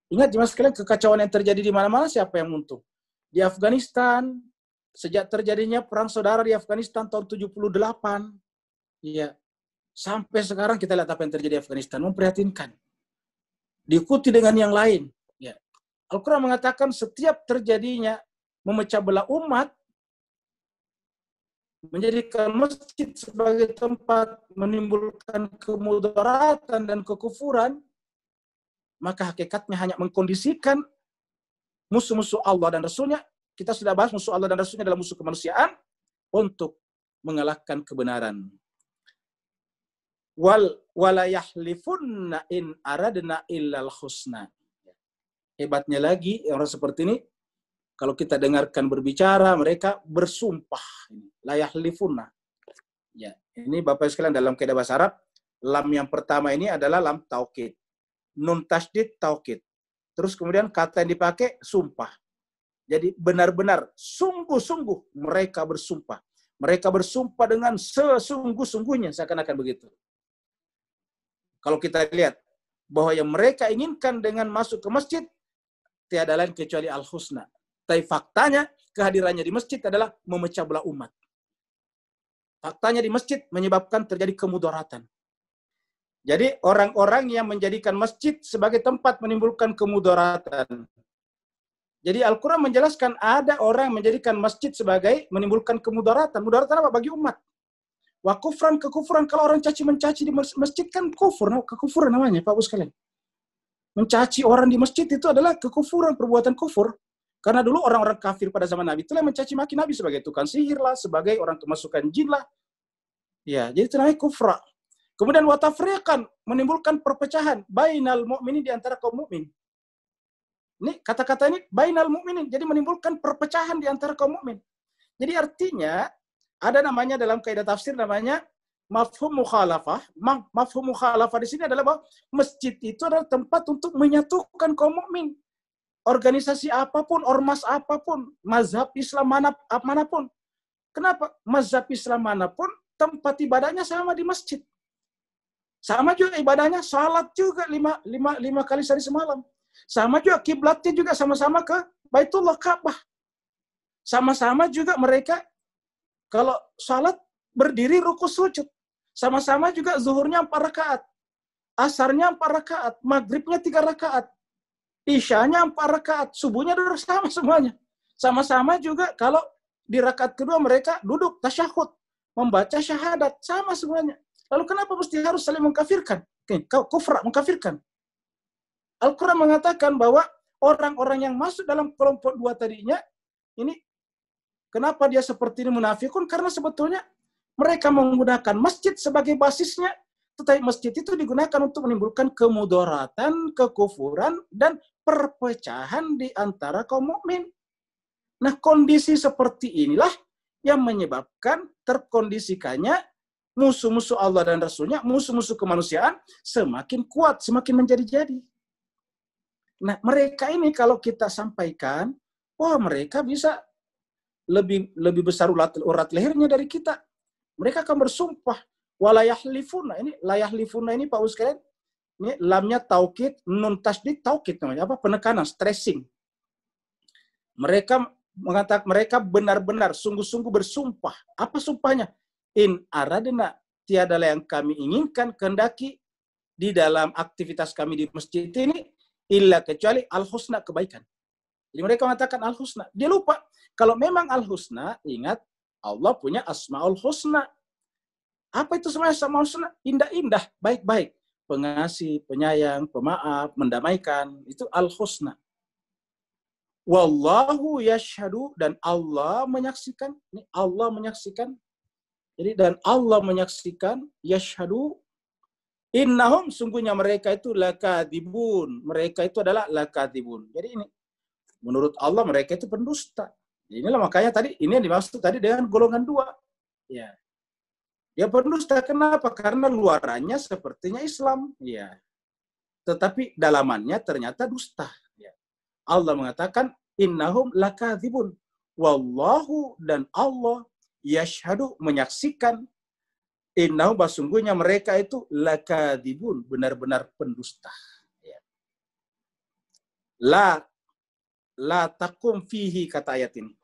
Ingat jemaah sekalian, kekacauan yang terjadi di mana-mana, siapa yang untung? Di Afghanistan, sejak terjadinya perang saudara di Afghanistan tahun 78, ya, sampai sekarang kita lihat apa yang terjadi di Afghanistan, memprihatinkan. Diikuti dengan yang lain. Ya. Al-Quran mengatakan setiap terjadinya memecah belah umat, menjadikan masjid sebagai tempat menimbulkan kemudaratan dan kekufuran, maka hakikatnya hanya mengkondisikan musuh-musuh Allah dan Rasulnya. Kita sudah bahas musuh Allah dan Rasulnya adalah musuh kemanusiaan untuk mengalahkan kebenaran. Wala yahlifunna in aradna illal husna. Hebatnya lagi orang seperti ini, kalau kita dengarkan berbicara, mereka bersumpah. La yahlifunna. Ya, ini Bapak sekalian dalam kaidah bahasa Arab, lam yang pertama ini adalah lam taukid. Nun tasydid taukid. Terus kemudian kata yang dipakai sumpah. Jadi benar-benar, sungguh-sungguh mereka bersumpah. Mereka bersumpah dengan sesungguh-sungguhnya, seakan-akan begitu. Kalau kita lihat bahwa yang mereka inginkan dengan masuk ke masjid, tiada lain kecuali al-husna. Tapi faktanya, kehadirannya di masjid adalah memecah belah umat. Faktanya di masjid menyebabkan terjadi kemudaratan. Jadi orang-orang yang menjadikan masjid sebagai tempat menimbulkan kemudaratan. Jadi Al-Quran menjelaskan ada orang menjadikan masjid sebagai menimbulkan kemudaratan. Mudaratan apa? Bagi umat. Wa kufran, kekufuran. Kalau orang caci mencaci di masjid kan kufur, kekufuran namanya, Pak Bos sekalian. Mencaci orang di masjid itu adalah kekufuran, perbuatan kufur. Karena dulu orang-orang kafir pada zaman Nabi itulah mencaci maki Nabi sebagai tukang sihir lah, sebagai orang kemasukan jin lah. Ya, jadi itu namanya kufra. Kemudian watafriqan, menimbulkan perpecahan bainal mu'minin, di antara kaum mukmin. Ini kata-kata ini bainal mu'minin, jadi menimbulkan perpecahan di antara kaum mukmin. Jadi artinya ada namanya dalam kaidah tafsir namanya mafhum mukhalafah. Mafhum mukhalafah di sini adalah bahwa masjid itu adalah tempat untuk menyatukan kaum mukmin. Organisasi apapun, ormas apapun, mazhab Islam manapun. Kenapa? Mazhab Islam manapun, tempat ibadahnya sama di masjid. Sama juga ibadahnya, salat juga lima kali sehari semalam. Sama juga kiblatnya juga sama-sama ke Baitullah Ka'bah. Sama-sama juga mereka kalau salat berdiri ruku sujud. Sama-sama juga zuhurnya 4 rakaat. Asarnya 4 rakaat. Maghribnya 3 rakaat. Isyanya 4 rakaat, subuhnya duduk sama semuanya. Sama-sama juga kalau di rakaat kedua mereka duduk tasyahud, membaca syahadat, sama semuanya. Lalu kenapa mesti harus saling mengkafirkan? Kufra, mengkafirkan. Al-Quran mengatakan bahwa orang-orang yang masuk dalam kelompok dua tadinya, ini kenapa dia seperti ini munafikun? Karena sebetulnya mereka menggunakan masjid sebagai basisnya, tetapi masjid itu digunakan untuk menimbulkan kemudaratan, kekufuran, dan perpecahan di antara kaum mukmin. Nah, kondisi seperti inilah yang menyebabkan terkondisikannya musuh-musuh Allah dan Rasulnya, musuh-musuh kemanusiaan semakin kuat, semakin menjadi-jadi. Nah, mereka ini kalau kita sampaikan, wah mereka bisa lebih besar urat lehernya dari kita. Mereka akan bersumpah. Walayahlifuna, ini layahlifuna ini Pak Ustaz, ini lamnya taukid, nun tasdid taukid namanya, apa? Penekanan, stressing. Mereka mengatakan mereka benar-benar sungguh-sungguh bersumpah. Apa sumpahnya? In aradna, tiadalah yang kami inginkan kehendaki di dalam aktivitas kami di masjid ini illa kecuali al-husna, kebaikan. Jadi mereka mengatakan al-husna. Dia lupa kalau memang al-husna, ingat Allah punya asmaul husna. Apa itu sebenarnya asmaul husna? Indah-indah, baik-baik. Pengasih, penyayang, pemaaf, mendamaikan. Itu al-husna. Wallahu yashhadu, dan Allah menyaksikan. Ini Allah menyaksikan. Jadi dan Allah menyaksikan, yashhadu, innahum, sungguhnya mereka itu lakadzibun. Mereka itu adalah lakadzibun. Jadi ini menurut Allah mereka itu pendusta. Inilah makanya tadi ini yang dimaksud tadi dengan golongan dua. Ya. Dia pendusta kenapa? Karena luarannya sepertinya Islam, ya. Tetapi dalamannya ternyata dusta, ya. Allah mengatakan innahum lakadzibun. Wallahu, dan Allah yashhadu, menyaksikan, innahum, sungguhnya mereka itu lakadzibun, benar-benar pendusta. Ya. La takum fihi, kata ayat ini.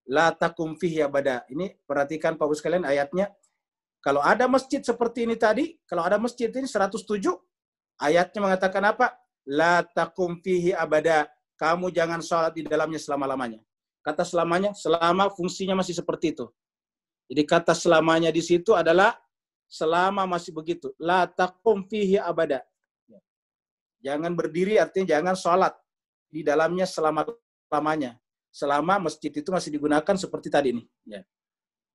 La takum fihi abada. Ini perhatikan Pak Bos sekalian ayatnya. Kalau ada masjid seperti ini tadi, kalau ada masjid ini 107, ayatnya mengatakan apa? La takum fihi abada. Kamu jangan sholat di dalamnya selama-lamanya. Kata selamanya, selama fungsinya masih seperti itu. Jadi kata selamanya di situ adalah selama masih begitu. La takum fihi abada. Jangan berdiri artinya jangan sholat di dalamnya selama-lamanya. Selama masjid itu masih digunakan seperti tadi nih. Ya.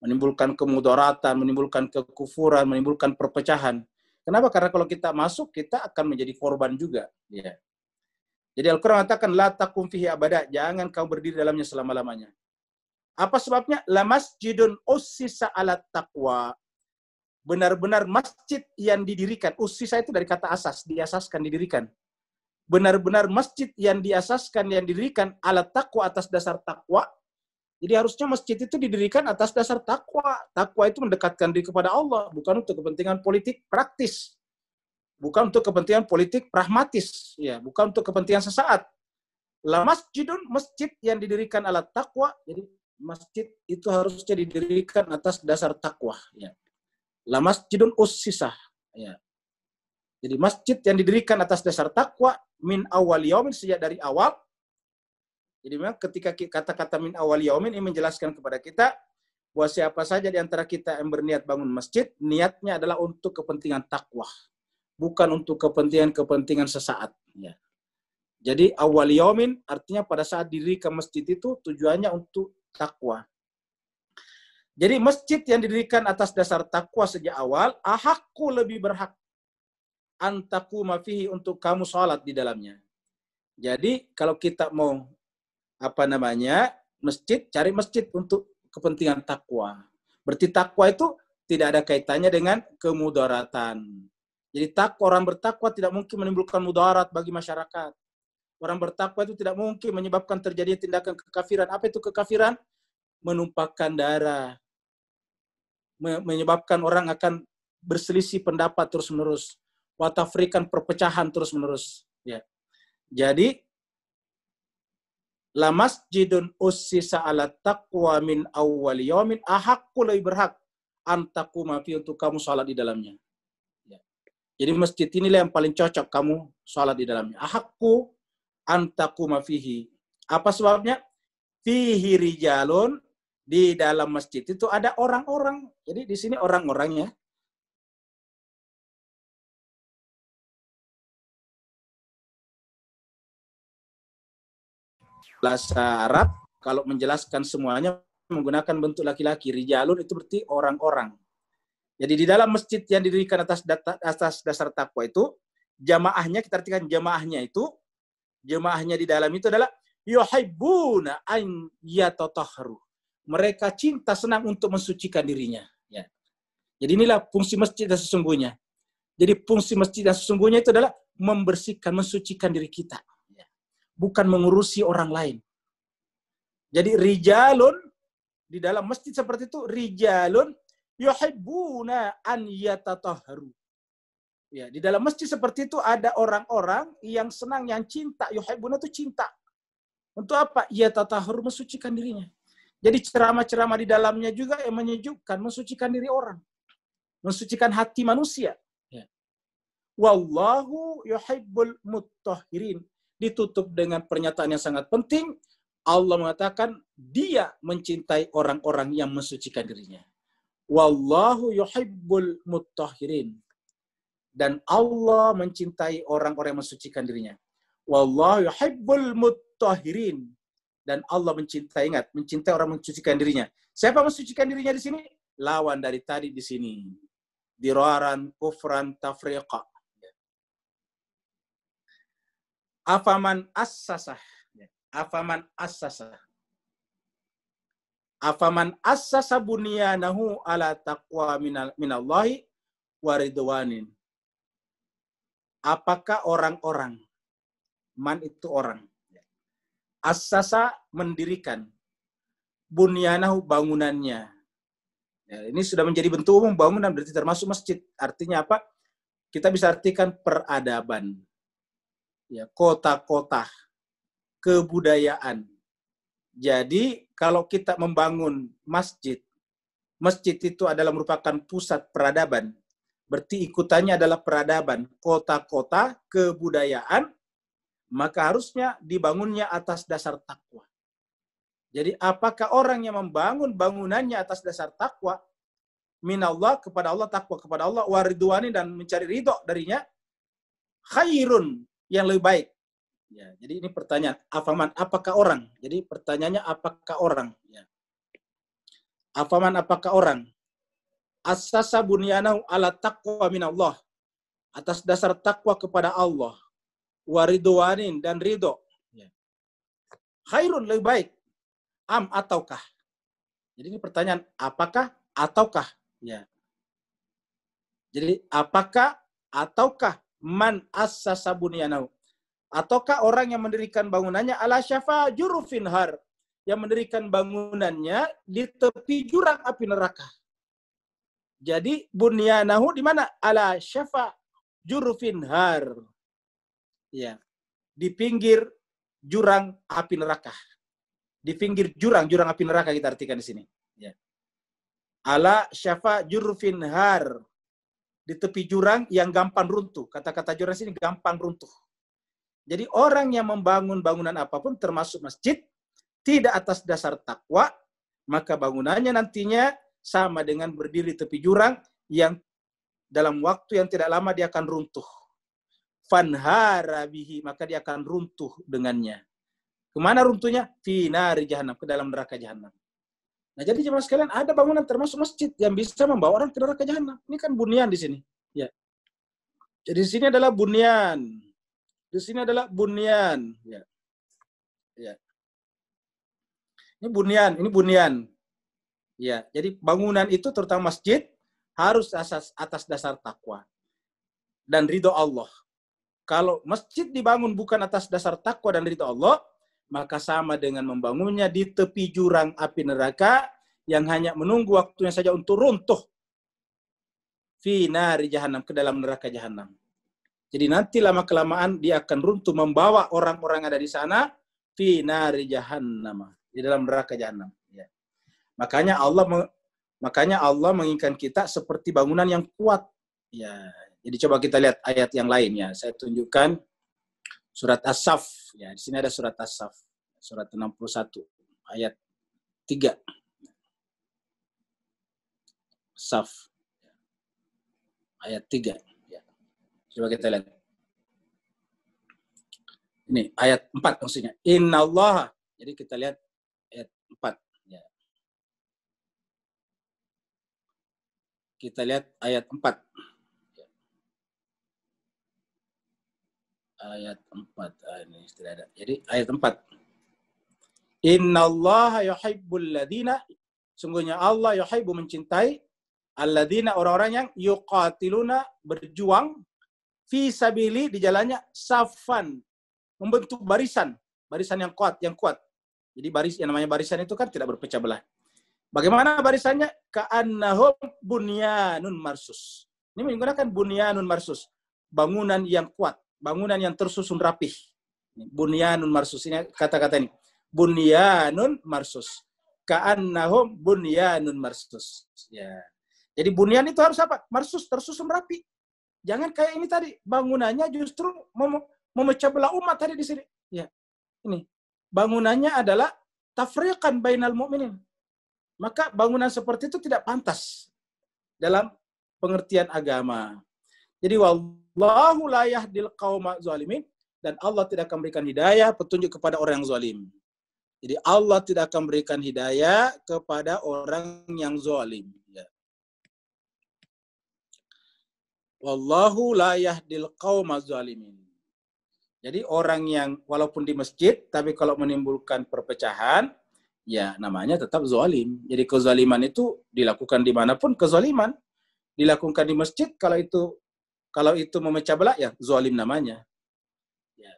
Menimbulkan kemudaratan, menimbulkan kekufuran, menimbulkan perpecahan. Kenapa? Karena kalau kita masuk, kita akan menjadi korban juga. Ya. Jadi Al-Quran mengatakan, la takum fihi abada, jangan kau berdiri dalamnya selama-lamanya. Apa sebabnya? La masjidun ussisa ala taqwa. benar-benar masjid yang didirikan, usisa itu dari kata asas, diasaskan, didirikan. Benar-benar masjid yang diasaskan, yang didirikan ala taqwa, atas dasar takwa. Jadi harusnya masjid itu didirikan atas dasar takwa. Takwa itu mendekatkan diri kepada Allah, bukan untuk kepentingan politik praktis. Bukan untuk kepentingan politik pragmatis, ya, bukan untuk kepentingan sesaat. La masjidun, masjid yang didirikan ala takwa. Jadi masjid itu harusnya didirikan atas dasar takwa, ya. La masjidun ussisah, ya. Jadi masjid yang didirikan atas dasar takwa min awal yaumin, sejak dari awal. Jadi memang ketika kata-kata min awal yaumin ini menjelaskan kepada kita bahwa siapa saja di antara kita yang berniat bangun masjid, niatnya adalah untuk kepentingan takwa, bukan untuk kepentingan sesaat, ya. Jadi awal yaumin artinya pada saat didirikan masjid itu tujuannya untuk takwa. Jadi masjid yang didirikan atas dasar takwa sejak awal, ahakku, lebih berhak, antakuma fihi, untuk kamu sholat di dalamnya. Jadi kalau kita mau masjid, cari masjid untuk kepentingan takwa. Berarti takwa itu tidak ada kaitannya dengan kemudaratan. Jadi orang bertakwa tidak mungkin menimbulkan mudarat bagi masyarakat. Orang bertakwa itu tidak mungkin menyebabkan terjadinya tindakan kekafiran. Apa itu kekafiran? Menumpahkan darah, menyebabkan orang akan berselisih pendapat terus-menerus, watafrikan, perpecahan terus-menerus, ya. Jadi la masjidun ussisa ala taqwa min awwal yaumin ahakku, lebih berhak, antakuma fi, untuk kamu salat di dalamnya, ya. Jadi masjid inilah yang paling cocok kamu salat di dalamnya. Ahakku antakuma fihi. Apa sebabnya? Fihi rijalun, di dalam masjid itu ada orang-orang. Jadi di sini orang-orangnya bahasa Arab kalau menjelaskan semuanya menggunakan bentuk laki-laki. Rijalun itu berarti orang-orang. Jadi di dalam masjid yang didirikan atas dasar takwa itu, jamaahnya, kita artikan jamaahnya itu, jamaahnya di dalam itu adalah yuhibbuna an yatatahharu. Mereka cinta, senang untuk mensucikan dirinya, ya. Jadi inilah fungsi masjid yang sesungguhnya. Jadi fungsi masjid yang sesungguhnya itu adalah membersihkan, mensucikan diri kita, ya. Bukan mengurusi orang lain. Jadi rijalun, di dalam masjid seperti itu, rijalun yuhibbuna an yatatahharu. Ya, di dalam masjid seperti itu ada orang-orang yang senang, yang cinta. Yuhibbuna itu cinta. Untuk apa? Yatatahharu, mensucikan dirinya. Jadi ceramah-ceramah di dalamnya juga yang menyejukkan, mensucikan diri orang, mensucikan hati manusia. Ya. Wallahu yuhibbul mutahhirin. Ditutup dengan pernyataan yang sangat penting. Allah mengatakan dia mencintai orang-orang yang mensucikan dirinya. Wallahu yuhibbul mutahhirin. Dan Allah mencintai orang-orang yang mensucikan dirinya. Wallahu yuhibbul mutahhirin. Dan Allah mencintai, ingat, mencintai orang mensucikan dirinya. Siapa mensucikan dirinya di sini? Lawan dari tadi di sini. Diraran, kufran, tafriqa. Afaman assasah. Afaman assasah. Afaman assasa bunyanahu ala taqwa minallahi wa ridwanin. Apakah orang-orang, man itu orang, assasa mendirikan, bunyanahu bangunannya. Ya, ini sudah menjadi bentuk umum, bangunan berarti termasuk masjid. Artinya apa? Kita bisa artikan peradaban, ya, kota-kota, kebudayaan. Jadi kalau kita membangun masjid, masjid itu adalah merupakan pusat peradaban. Berarti ikutannya adalah peradaban, kota-kota, kebudayaan, maka harusnya dibangunnya atas dasar takwa. Jadi apakah orang yang membangun bangunannya atas dasar takwa, minallah, kepada Allah, takwa kepada Allah, waridwani, dan mencari ridho darinya, khairun, yang lebih baik. Ya, jadi ini pertanyaan, afaman, apakah orang? Jadi pertanyaannya, apakah orang? Ya. Afaman, apakah orang? Assasa bunyanahu ala taqwa minallah, atas dasar takwa kepada Allah, waridwanin, dan ridho. Ya. Khairun, lebih baik. Am, ataukah? Jadi ini pertanyaan, apakah ataukah? Ya. Jadi ataukah man assasa bunyanahu, ataukah orang yang mendirikan bangunannya ala syafa jurufin har, yang mendirikan bangunannya di tepi jurang api neraka. Jadi bunyanahu di mana? Ala syafa jurufin har. Ya, di pinggir jurang api neraka. Di pinggir jurang api neraka kita artikan di sini. Ya. Ala syafa jurufin har. Di tepi jurang yang gampang runtuh. Kata-kata jurang sini gampang runtuh. Jadi orang yang membangun bangunan apapun termasuk masjid tidak atas dasar takwa, maka bangunannya nantinya sama dengan berdiri tepi jurang yang dalam waktu yang tidak lama dia akan runtuh. Fanhara bihi, maka dia akan runtuh dengannya. Kemana runtuhnya? Fi nari jahannam, ke dalam neraka jahannam. Nah, jadi jemaah sekalian, ada bangunan termasuk masjid yang bisa membawa orang ke neraka jahannam. Ini kan bunyan di sini. Ya. Jadi di sini adalah bunyan. Di sini adalah bunyan. Ya. Ya. Ini bunyan. Ya, jadi bangunan itu terutama masjid harus atas dasar takwa dan ridho Allah. Kalau masjid dibangun bukan atas dasar takwa dan ridho Allah, maka sama dengan membangunnya di tepi jurang api neraka yang hanya menunggu waktunya saja untuk runtuh. Fi nari jahannam, ke dalam neraka jahannam. Jadi nanti lama-kelamaan dia akan runtuh membawa orang-orang ada di sana fi nari jahannam, di dalam neraka jahannam. Ya. Makanya Allah menginginkan kita seperti bangunan yang kuat. Ya, jadi coba kita lihat ayat yang lain ya. Saya tunjukkan surat As-Saff. Ya, di sini ada surat As-Saff, surat 61 ayat 3. Saf ayat 3. Ya. Coba kita lihat. Ini ayat 4 maksudnya. Innallaha. Jadi kita lihat ayat 4. Kita lihat ayat 4. Ayat 4. Ini tidak ada. Jadi ayat 4. Innallaha yuhibbul ladina. Sungguhnya Allah yuhibbu mencintai alladzina, orang-orang yang yuqatiluna, berjuang fi sabili, di jalannya, safan, membentuk barisan yang kuat. Jadi yang namanya barisan itu kan tidak berpecah belah. Bagaimana barisannya? Ka'annahum bunyanun marsus. Ini menggunakan bunyanun marsus. Bangunan yang kuat. Bangunan yang tersusun rapih. Bunyanun marsus. Ini kata-kata ini. Bunyanun marsus. Ka'annahum bunyanun marsus. Ya. Jadi bunyan itu harus apa? Marsus, tersusun rapi. Jangan kayak ini tadi. Bangunannya justru memecah belah umat tadi di sini. Ya. Ini. Bangunannya adalah tafriqan bainal mu'minin. Maka bangunan seperti itu tidak pantas dalam pengertian agama. Jadi wallahu la yahdil qauma zalimin, dan Allah tidak akan berikan hidayah, petunjuk kepada orang yang zalim. Jadi Allah tidak akan berikan hidayah kepada orang yang zalim. Ya. Wallahu la yahdil qauma zalimin. Jadi orang yang walaupun di masjid, tapi kalau menimbulkan perpecahan, ya namanya tetap zalim. Jadi kezaliman itu dilakukan dimanapun, kezaliman dilakukan di masjid, kalau itu memecah belah, ya zalim namanya. Ya.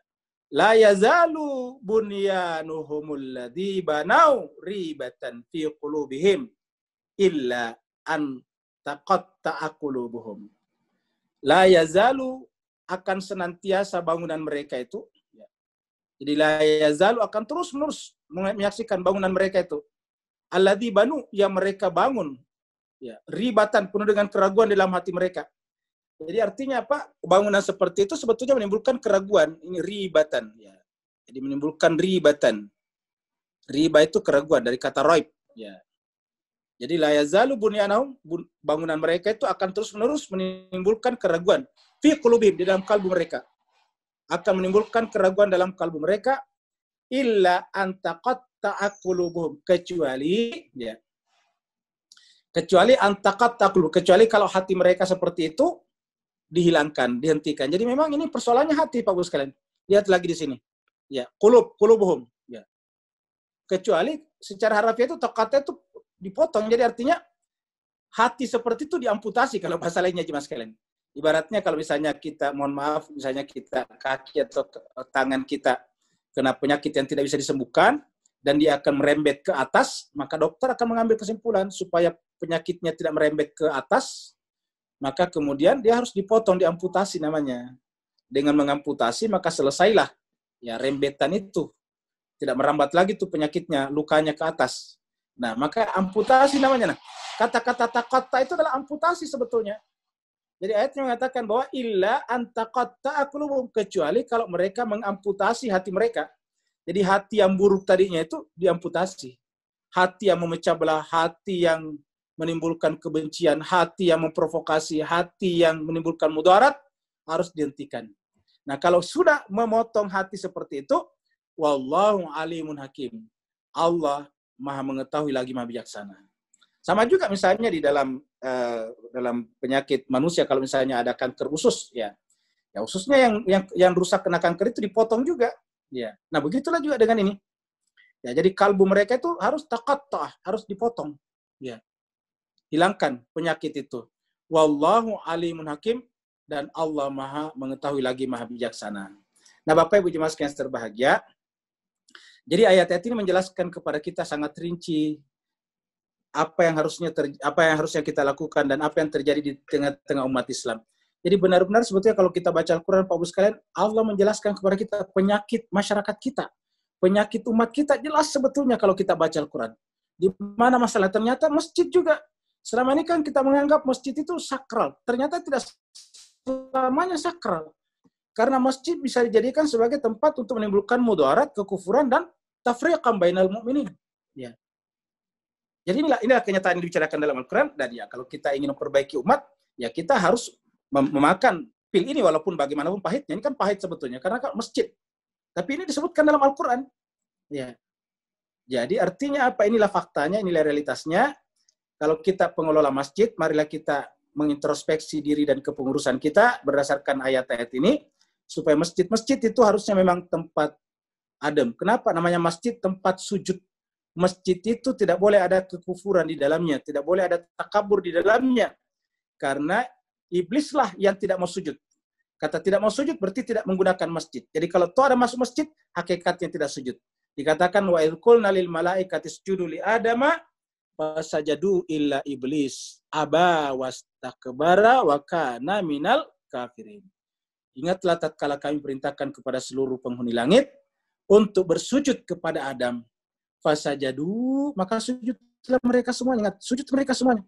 La yazalu bunyanuhumul ladzi banau ribatan fi qulubihim illa an taqatta'a qulubuhum. La yazalu, akan senantiasa bangunan mereka itu. Ya. Jadi la yazalu, akan terus-menerus menyaksikan bangunan mereka itu. Alladzi banu, yang mereka bangun. Ya, ribatan, penuh dengan keraguan dalam hati mereka. Jadi artinya apa? Bangunan seperti itu sebetulnya menimbulkan keraguan. Ini ribatan. Ya. Jadi menimbulkan ribatan. Riba itu keraguan, dari kata raib. Ya. Jadi la yazalu bunyanahum, bangunan mereka itu akan terus-menerus menimbulkan keraguan. Fi qulubihim, di dalam kalbu mereka. Akan menimbulkan keraguan dalam kalbu mereka. Illa antaqatta'a qulubuhum, kecuali antaqatta'a qulubuhum, kecuali kalau hati mereka seperti itu dihilangkan, dihentikan. Jadi memang ini persoalannya hati, Pak Bos sekalian. Lihat lagi di sini. Ya, qulubuhum. Ya. Kecuali secara harafiah itu taqatta itu dipotong. Jadi artinya hati seperti itu diamputasi kalau bahasa lainnya jemaah sekalian. Ibaratnya kalau misalnya kita, mohon maaf, misalnya kita kaki atau tangan kita kena penyakit yang tidak bisa disembuhkan dan dia akan merembet ke atas, maka dokter akan mengambil kesimpulan supaya penyakitnya tidak merembet ke atas, maka kemudian dia harus dipotong, diamputasi namanya. Dengan mengamputasi maka selesailah ya rembetan itu. Tidak merambat lagi tuh penyakitnya, lukanya ke atas. Nah, maka amputasi namanya. Nah, kata-kata taqatta itu adalah amputasi sebetulnya. Jadi ayatnya mengatakan bahwa illa antaqatta qulubuhum, kecuali kalau mereka mengamputasi hati mereka. Jadi hati yang buruk tadinya itu diamputasi. Hati yang memecah belah, hati yang menimbulkan kebencian, hati yang memprovokasi, hati yang menimbulkan mudarat harus dihentikan. Nah, kalau sudah memotong hati seperti itu, wallahu alimun hakim. Allah Maha mengetahui lagi Maha bijaksana. Sama juga misalnya di dalam penyakit manusia, kalau misalnya ada kanker usus, ya ususnya yang rusak kena kanker itu dipotong juga. Ya. Nah, begitulah juga dengan ini. Ya, jadi kalbu mereka itu harus taqatta'ah, harus dipotong. Ya. Hilangkan penyakit itu. Wallahu alimun hakim, dan Allah Maha mengetahui lagi Maha bijaksana. Nah, Bapak Ibu jemaah sekalian terbahagia, jadi ayat-ayat ini menjelaskan kepada kita sangat rinci apa yang harusnya kita lakukan dan apa yang terjadi di tengah-tengah umat Islam. Jadi benar-benar sebetulnya kalau kita baca Al-Quran, Pak Ibu sekalian, Allah menjelaskan kepada kita penyakit masyarakat kita, penyakit umat kita jelas sebetulnya kalau kita baca Al-Quran. Di mana masalah? Ternyata masjid juga. Selama ini kan kita menganggap masjid itu sakral. Ternyata tidak selamanya sakral. Karena masjid bisa dijadikan sebagai tempat untuk menimbulkan mudarat, kekufuran, dan tafriqan bainal mu'minin. Ya. Jadi inilah kenyataan yang dibicarakan dalam Al-Quran. Dan ya, kalau kita ingin memperbaiki umat, ya kita harus memakan pil ini walaupun bagaimanapun pahitnya. Ini kan pahit sebetulnya, karena kan masjid. Tapi ini disebutkan dalam Al-Quran. Ya. Jadi artinya apa? Inilah faktanya, inilah realitasnya. Kalau kita pengelola masjid, marilah kita mengintrospeksi diri dan kepengurusan kita berdasarkan ayat-ayat ini, supaya masjid-masjid itu harusnya memang tempat adem. Kenapa namanya masjid? Tempat sujud. Masjid itu tidak boleh ada kekufuran di dalamnya, tidak boleh ada takabur di dalamnya. Karena iblislah yang tidak mau sujud. Kata tidak mau sujud berarti tidak menggunakan masjid. Jadi kalau toh ada masuk masjid, hakikatnya tidak sujud. Dikatakan wa idh qulna lil malaikati isjudu li adama fasajadu illa iblis aba wastakbara wa kana minal kafirin. Ingatlah tatkala kami perintahkan kepada seluruh penghuni langit untuk bersujud kepada Adam. Fasajadu, maka sujudlah mereka semuanya. Ingat, sujud mereka semuanya.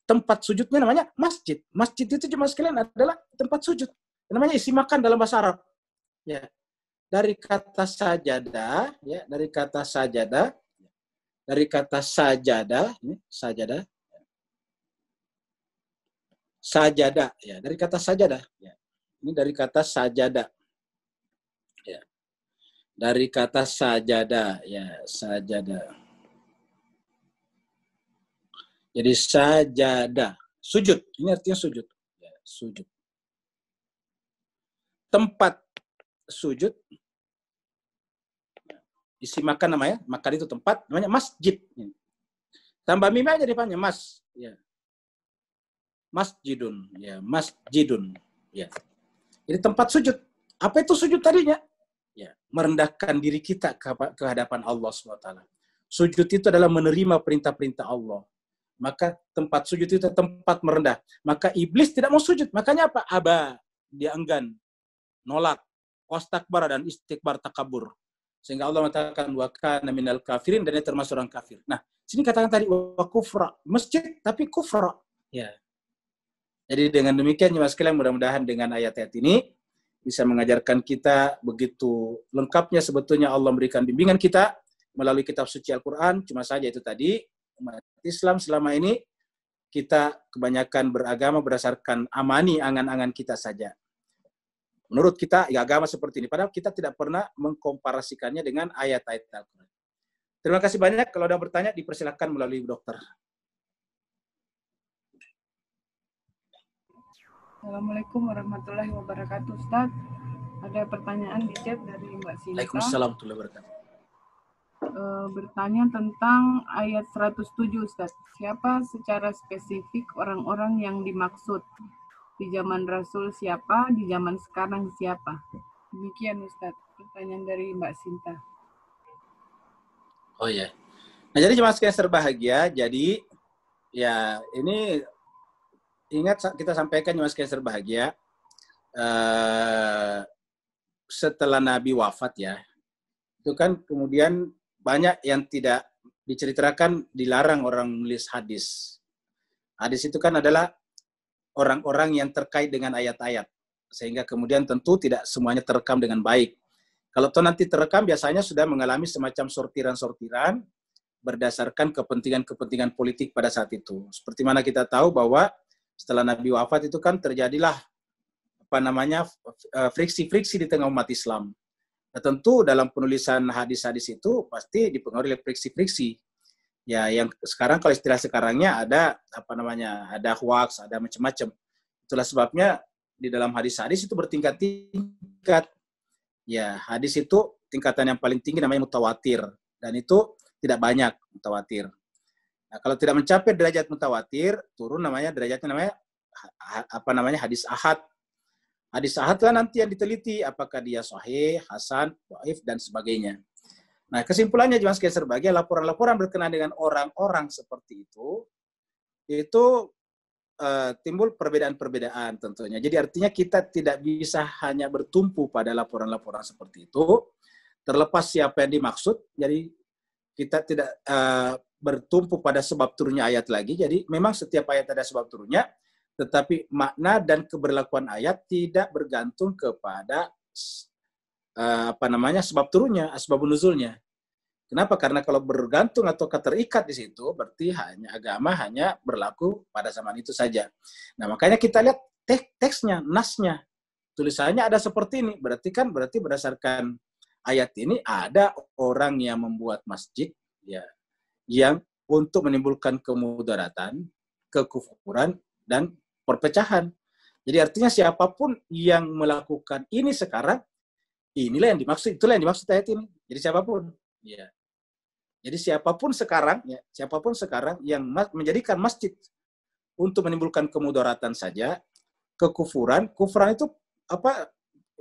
Tempat sujudnya namanya masjid. Masjid itu cuma sekalian adalah tempat sujud. Namanya isi makan dalam bahasa Arab. Ya. Dari kata sajadah, ya, dari kata sajadah, ini sajadah. Sajadah, ya, dari kata sajadah, ya. Ini dari kata sajadah. Ya. Dari kata sajadah, ya, sajadah. Jadi sajadah, sujud. Ini artinya sujud. Ya, sujud. Tempat sujud. Isi makan namanya, makan itu tempat, namanya masjid. Tambah mim aja depannya, mas. Ya. Masjidun, ya, masjidun. Ya. Jadi tempat sujud. Apa itu sujud tadinya? Ya, merendahkan diri kita ke hadapan Allah SWT. Sujud itu adalah menerima perintah-perintah Allah. Maka tempat sujud itu tempat merendah. Maka iblis tidak mau sujud. Makanya apa? Aba, dia enggan, nolak, wastakbar dan istikbar, takabur. Sehingga Allah mengatakan wa kana minal kafirin, dan dia termasuk orang kafir. Nah, sini katakan tadi wa kufra, masjid tapi kufra. Ya. Jadi dengan demikian jemaah sekalian, mudah-mudahan dengan ayat-ayat ini bisa mengajarkan kita begitu lengkapnya sebetulnya Allah memberikan bimbingan kita melalui kitab suci Al-Quran. Cuma saja itu tadi, umat Islam selama ini kita kebanyakan beragama berdasarkan amani, angan-angan kita saja. Menurut kita, ya agama seperti ini. Padahal kita tidak pernah mengkomparasikannya dengan ayat-ayat Al-Quran. Terima kasih banyak. Kalau ada bertanya, dipersilakan melalui dokter. Assalamualaikum warahmatullahi wabarakatuh, Ustaz. Ada pertanyaan di chat dari Mbak Sinta. Waalaikumsalam warahmatullahi wabarakatuh. bertanya tentang ayat 107, Ustaz. Siapa secara spesifik orang-orang yang dimaksud? Di zaman Rasul siapa? Di zaman sekarang siapa? Demikian, Ustaz. Pertanyaan dari Mbak Sinta. Oh ya. Nah, jadi jemaah sekalian berbahagia, jadi ya ini ingat kita sampaikan jemaah sekalian berbahagia, setelah Nabi wafat ya, itu kan kemudian banyak yang tidak diceritakan, dilarang orang menulis hadis. Hadis itu kan adalah orang-orang yang terkait dengan ayat-ayat, sehingga kemudian tentu tidak semuanya terekam dengan baik. Kalau toh nanti terekam, biasanya sudah mengalami semacam sortiran-sortiran berdasarkan kepentingan-kepentingan politik pada saat itu. Seperti mana kita tahu bahwa setelah Nabi wafat itu kan terjadilah friksi-friksi di tengah umat Islam. Nah, tentu dalam penulisan hadis-hadis itu pasti dipengaruhi oleh friksi-friksi. Ya, yang sekarang kalau istilah sekarangnya ada ada hoax, ada macam-macam. Itulah sebabnya di dalam hadis-hadis itu bertingkat-tingkat. Ya, hadis itu tingkatan yang paling tinggi namanya mutawatir, dan itu tidak banyak mutawatir. Nah, kalau tidak mencapai derajat mutawatir, turun derajatnya hadis ahad. Hadis ahad lah nanti yang diteliti apakah dia sahih, hasan, dhaif dan sebagainya. Nah, kesimpulannya jemaah sekalian berbahagia, laporan-laporan berkenaan dengan orang-orang seperti itu timbul perbedaan-perbedaan tentunya. Jadi artinya kita tidak bisa hanya bertumpu pada laporan-laporan seperti itu, terlepas siapa yang dimaksud. Jadi kita tidak bertumpu pada sebab turunnya ayat lagi. Jadi memang setiap ayat ada sebab turunnya, tetapi makna dan keberlakuan ayat tidak bergantung kepada sebab turunnya, asbabun nuzulnya. Kenapa? Karena kalau bergantung atau terikat di situ, berarti agama hanya berlaku pada zaman itu saja. Nah, makanya kita lihat teksnya, nasnya, tulisannya ada seperti ini. Berarti berdasarkan ayat ini ada orang yang membuat masjid ya, yang untuk menimbulkan kemudaratan, kekufuran, dan perpecahan. Jadi artinya siapapun yang melakukan ini sekarang, itulah yang dimaksud ayat ini. Jadi siapapun, ya. Jadi siapapun sekarang yang menjadikan masjid untuk menimbulkan kemudaratan saja, kekufuran itu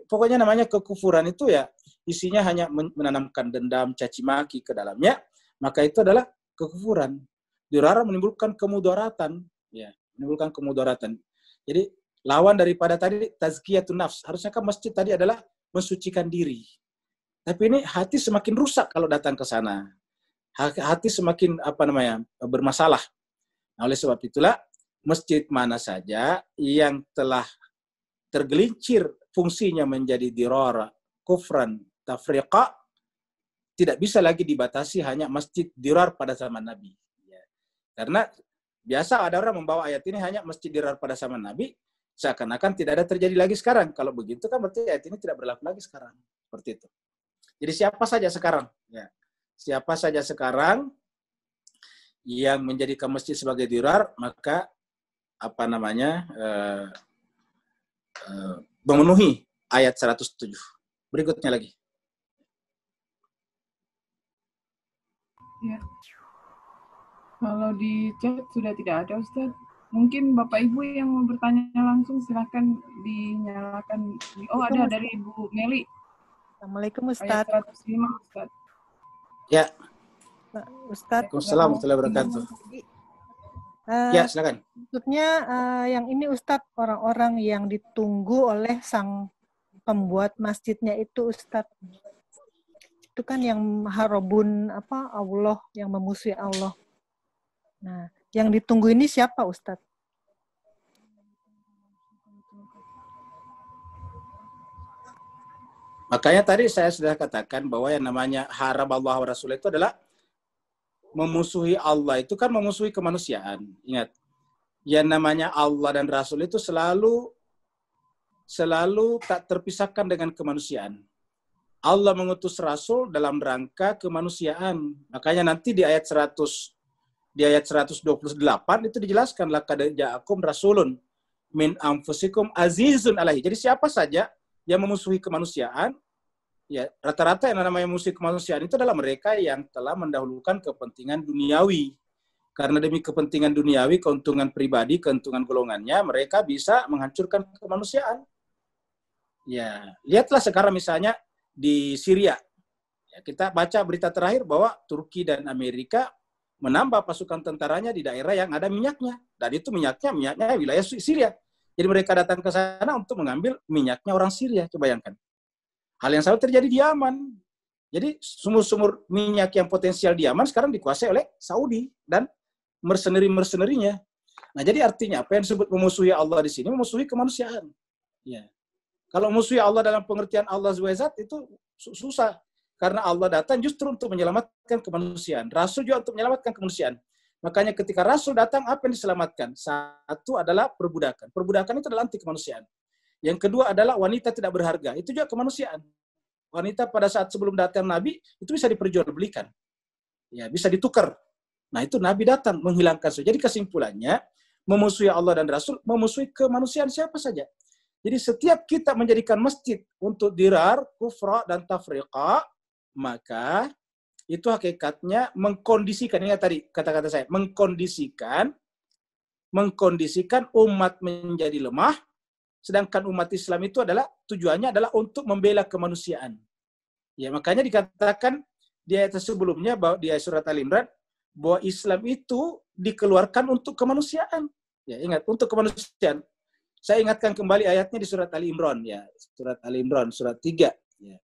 pokoknya namanya kekufuran itu ya isinya hanya menanamkan dendam, caci maki ke dalamnya, maka itu adalah kekufuran. Dilarang menimbulkan kemudaratan, ya, menimbulkan kemudaratan. Jadi lawan daripada tadi tazkiyatun nafs, harusnya kan masjid tadi adalah mensucikan diri. Tapi ini hati semakin rusak kalau datang ke sana. Hati semakin bermasalah. Nah, oleh sebab itulah masjid mana saja yang telah tergelincir fungsinya menjadi dirara, kufran, tafriqa, tidak bisa lagi dibatasi hanya masjid dirar pada zaman Nabi. Ya. Karena biasa ada orang membawa ayat ini hanya masjid dirar pada zaman Nabi, seakan-akan tidak ada terjadi lagi sekarang. Kalau begitu kan berarti ayat ini tidak berlaku lagi sekarang. Seperti itu. Jadi siapa saja sekarang, ya, siapa saja sekarang yang menjadikan masjid sebagai dirar, maka memenuhi ayat 107. Berikutnya lagi. Ya. Kalau di chat sudah tidak ada, Ustaz. Mungkin Bapak Ibu yang mau bertanya langsung silahkan dinyalakan. Oh, ada dari Ibu Meli. Assalamualaikum Ustaz. Ayat 105, Ustaz. Ya. Ustaz. Waalaikumsalam warahmatullahi wabarakatuh. Ya, silakan. Maksudnya yang ini Ustaz, orang-orang yang ditunggu oleh sang pembuat masjidnya itu Ustaz. Itu kan yang harobun Allah, yang memusuhi Allah. Nah, yang ditunggu ini siapa Ustaz? Makanya tadi saya sudah katakan bahwa yang namanya harab Allah wa Rasul itu adalah memusuhi Allah, itu kan memusuhi kemanusiaan. Ingat, yang namanya Allah dan Rasul itu selalu tak terpisahkan dengan kemanusiaan. Allah mengutus Rasul dalam rangka kemanusiaan. Makanya nanti di ayat 128 itu dijelaskan, laqad ja'akum rasulun min anfusikum azizun alaihi. Jadi siapa saja yang memusuhi kemanusiaan, Ya, rata-rata yang namanya musuh kemanusiaan itu adalah mereka yang telah mendahulukan kepentingan duniawi. Karena demi kepentingan duniawi, keuntungan pribadi, keuntungan golongannya, mereka bisa menghancurkan kemanusiaan. Ya, lihatlah sekarang misalnya di Syria. Ya, kita baca berita terakhir bahwa Turki dan Amerika menambah pasukan tentaranya di daerah yang ada minyaknya. Dan itu minyaknya wilayah Syria. Jadi mereka datang ke sana untuk mengambil minyaknya orang Syria. Coba bayangkan. Hal yang sama terjadi di Yaman. Jadi sumur-sumur minyak yang potensial di Yaman sekarang dikuasai oleh Saudi dan mercenary-mercenary-nya. Nah, jadi artinya apa yang disebut memusuhi Allah di sini, memusuhi kemanusiaan. Ya. Kalau memusuhi Allah dalam pengertian Allah SWT itu susah. Karena Allah datang justru untuk menyelamatkan kemanusiaan. Rasul juga untuk menyelamatkan kemanusiaan. Makanya ketika Rasul datang, apa yang diselamatkan? Satu adalah perbudakan. Perbudakan itu adalah anti kemanusiaan. Yang kedua adalah wanita tidak berharga. Itu juga kemanusiaan. Wanita pada saat sebelum datang Nabi, itu bisa diperjualbelikan. Ya, bisa ditukar. Nah, itu Nabi datang menghilangkan. Jadi kesimpulannya, memusuhi Allah dan Rasul, memusuhi kemanusiaan siapa saja. Jadi setiap kita menjadikan masjid untuk dirar, kufra, dan tafriqa, maka itu hakikatnya mengkondisikan, ini tadi kata-kata saya, mengkondisikan umat menjadi lemah, sedangkan umat Islam itu adalah tujuannya adalah untuk membela kemanusiaan. Ya, makanya dikatakan di ayat sebelumnya bahwa di ayat surat Al-Imran bahwa Islam itu dikeluarkan untuk kemanusiaan. Ya, ingat, untuk kemanusiaan. Saya ingatkan kembali ayatnya di surat Al-Imran ya, surat Al-Imran surat 3 ya.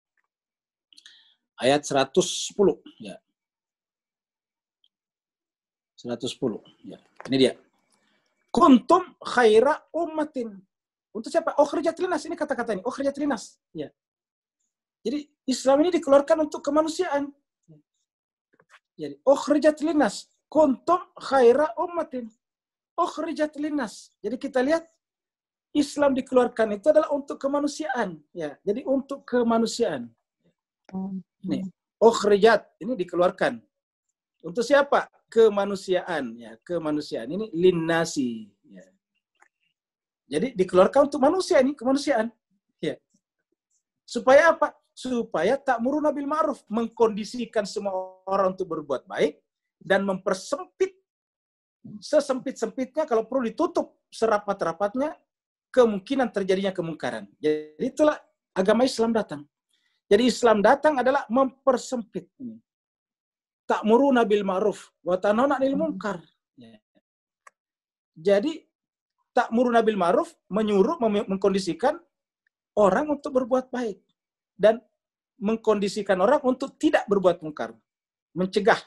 Ayat 110 ya. 110 ya. Ini dia. Kuntum khaira ummatin. Untuk siapa? Ukhrijat linnas, ini kata-kata ini. Ukhrijat linnas. Ya. Jadi Islam ini dikeluarkan untuk kemanusiaan. Jadi ukhrijat linnas. Kuntum khaira ummatin. Ukhrijat linnas. Jadi kita lihat Islam dikeluarkan itu adalah untuk kemanusiaan. Ya. Jadi untuk kemanusiaan. Nih, ukhrijat ini dikeluarkan. Untuk siapa? Kemanusiaan. Ya, kemanusiaan ini linnasi. Ya. Jadi dikeluarkan untuk manusia ini, kemanusiaan. Ya. Supaya apa? Supaya ta'muruna bil ma'ruf, mengkondisikan semua orang untuk berbuat baik dan mempersempit sesempit-sempitnya, kalau perlu ditutup serapat-rapatnya kemungkinan terjadinya kemungkaran. Jadi itulah agama Islam datang. Jadi Islam datang adalah mempersempit ini. Ta'muruna bil ma'ruf wa tanhauna 'anil munkar. Ya. Jadi ta'muruna bil ma'ruf, menyuruh, mengkondisikan orang untuk berbuat baik. Dan mengkondisikan orang untuk tidak berbuat mungkar. Mencegah.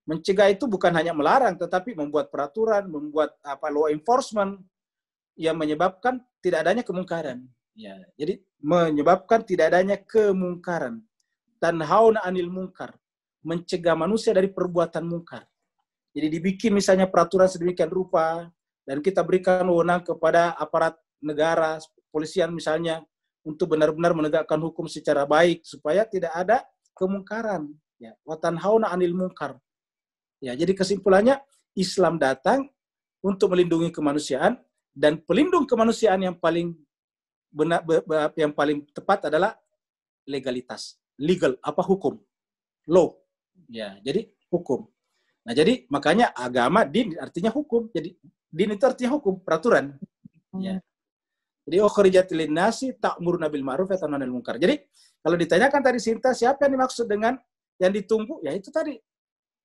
Mencegah itu bukan hanya melarang, tetapi membuat peraturan, membuat law enforcement yang menyebabkan tidak adanya kemungkaran. Ya, jadi menyebabkan tidak adanya kemungkaran. Tanhauna 'anil munkar. Mencegah manusia dari perbuatan mungkar. Jadi dibikin misalnya peraturan sedemikian rupa, dan kita berikan wewenang kepada aparat negara, polisian misalnya, untuk benar-benar menegakkan hukum secara baik, supaya tidak ada kemungkaran. Ya, wa tanhauna 'anil munkar. Ya, jadi kesimpulannya, Islam datang untuk melindungi kemanusiaan, dan pelindung kemanusiaan yang paling benar, yang paling tepat adalah legalitas. Legal, hukum. Law. Ya, jadi hukum. Nah, jadi makanya agama, din artinya hukum. Jadi din itu artinya hukum, peraturan. Ya. Jadi ukhrijat linnasi ta'muruna bil ma'ruf wa tanhauna 'anil munkar. Jadi kalau ditanyakan tadi Sinta, siapa yang dimaksud dengan yang ditunggu? Ya itu tadi.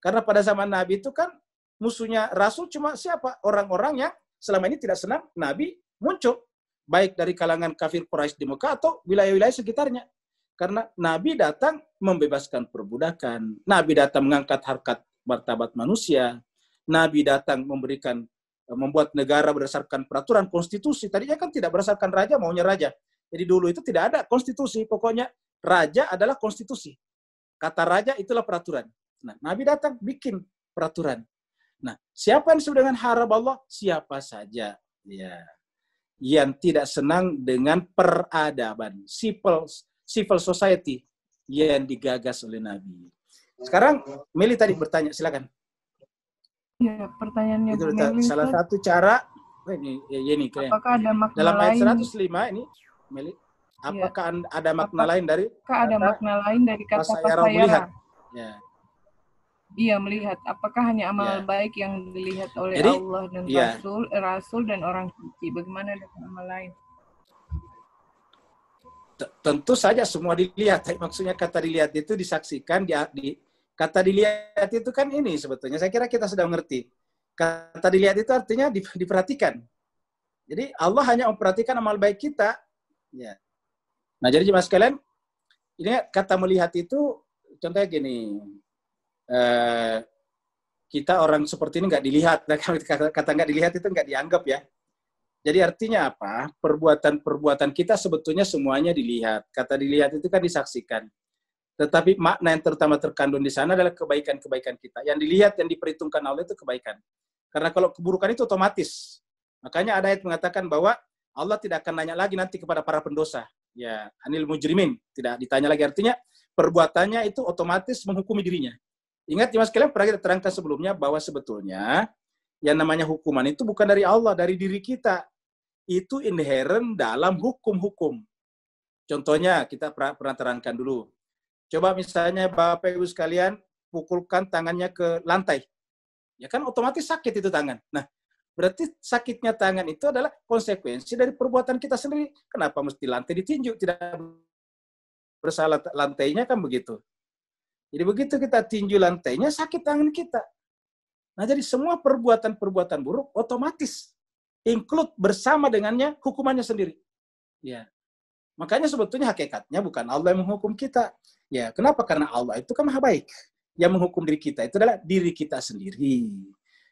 Karena pada zaman Nabi itu kan musuhnya Rasul cuma siapa? Orang-orang yang selama ini tidak senang Nabi muncul. Baik dari kalangan kafir Quraisy di Mekah atau wilayah-wilayah sekitarnya. Karena Nabi datang membebaskan perbudakan. Nabi datang mengangkat harkat martabat manusia. Nabi datang membuat negara berdasarkan peraturan konstitusi. Tadinya kan tidak berdasarkan raja, maunya raja. Jadi dulu itu tidak ada konstitusi. Pokoknya raja adalah konstitusi. Kata raja itulah peraturan. Nah, Nabi datang bikin peraturan. Nah, siapa yang disebut dengan harab Allah? Siapa saja. Ya. Yang tidak senang dengan peradaban. Civil society yang digagas oleh Nabi. Sekarang Meli tadi bertanya, silakan. Ya, pertanyaannya itu Bu Meli, salah satu cara ini apakah ada makna dalam ayat lain? 105 ini Meli, Apakah ada makna lain dari apakah ada makna lain dari kata fasayara melihat? Ya. Iya, melihat. Apakah hanya amal Ya. baik yang dilihat oleh Jadi, Allah dan ya. Rasul dan orang suci? Bagaimana dengan amal lain? Tentu saja semua dilihat. Maksudnya kata dilihat itu disaksikan, kata dilihat itu kan ini sebetulnya. Saya kira kita sudah mengerti. Kata dilihat itu artinya diperhatikan. Jadi Allah hanya memperhatikan amal baik kita. Ya. Nah, jadi jemaah sekalian, ini kata melihat itu contohnya gini. Kita orang seperti ini nggak dilihat. Kata nggak dilihat itu nggak dianggap ya. Jadi artinya apa? Perbuatan-perbuatan kita sebetulnya semuanya dilihat. Kata dilihat itu kan disaksikan. Tetapi makna yang terutama terkandung di sana adalah kebaikan-kebaikan kita. Yang dilihat, yang diperhitungkan Allah itu kebaikan. Karena kalau keburukan itu otomatis. Makanya ada ayat mengatakan bahwa Allah tidak akan nanya lagi nanti kepada para pendosa. Ya, anil mujrimin. Tidak ditanya lagi. Artinya perbuatannya itu otomatis menghukumi dirinya. Ingat ya mas kalian, pernah kita terangkan sebelumnya bahwa sebetulnya yang namanya hukuman itu bukan dari Allah, dari diri kita. Itu inherent dalam hukum-hukum. Contohnya, kita pernah terangkan dulu. Coba misalnya Bapak Ibu sekalian, pukulkan tangannya ke lantai. Ya kan otomatis sakit itu tangan. Nah, berarti sakitnya tangan itu adalah konsekuensi dari perbuatan kita sendiri. Kenapa mesti lantai ditinju? Tidak bersalah lantainya kan begitu. Jadi begitu kita tinju lantainya, sakit tangan kita. Nah, jadi semua perbuatan-perbuatan buruk otomatis include bersama dengannya hukumannya sendiri. Ya. Makanya sebetulnya hakikatnya bukan Allah yang menghukum kita. Ya, kenapa? Karena Allah itu kan maha baik. Yang menghukum diri kita itu adalah diri kita sendiri.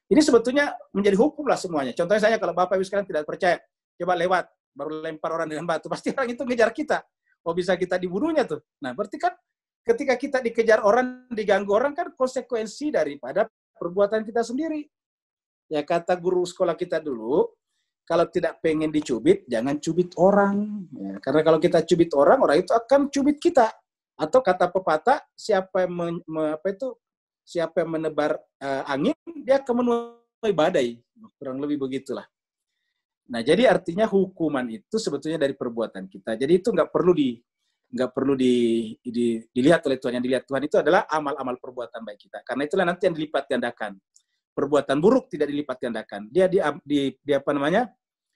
Ini sebetulnya menjadi hukum lah semuanya. Contohnya saya kalau Bapak Ibu sekalian tidak percaya, coba lewat, baru lempar orang dengan batu. Pasti orang itu ngejar kita. Oh, bisa kita dibunuhnya tuh. Nah, berarti kan ketika kita dikejar orang, diganggu orang kan konsekuensi daripada perbuatan kita sendiri. Ya, kata guru sekolah kita dulu, kalau tidak pengen dicubit, jangan cubit orang. Ya, karena kalau kita cubit orang, orang itu akan cubit kita. Atau kata pepatah, siapa yang menebar angin, dia akan menuai badai. Kurang lebih begitulah. Nah, jadi artinya hukuman itu sebetulnya dari perbuatan kita. Jadi itu nggak perlu dilihat oleh Tuhan. Yang dilihat Tuhan itu adalah amal-amal perbuatan baik kita. Karena itulah nanti yang dilipat gandakan. Perbuatan buruk tidak dilipat gandakan. Dia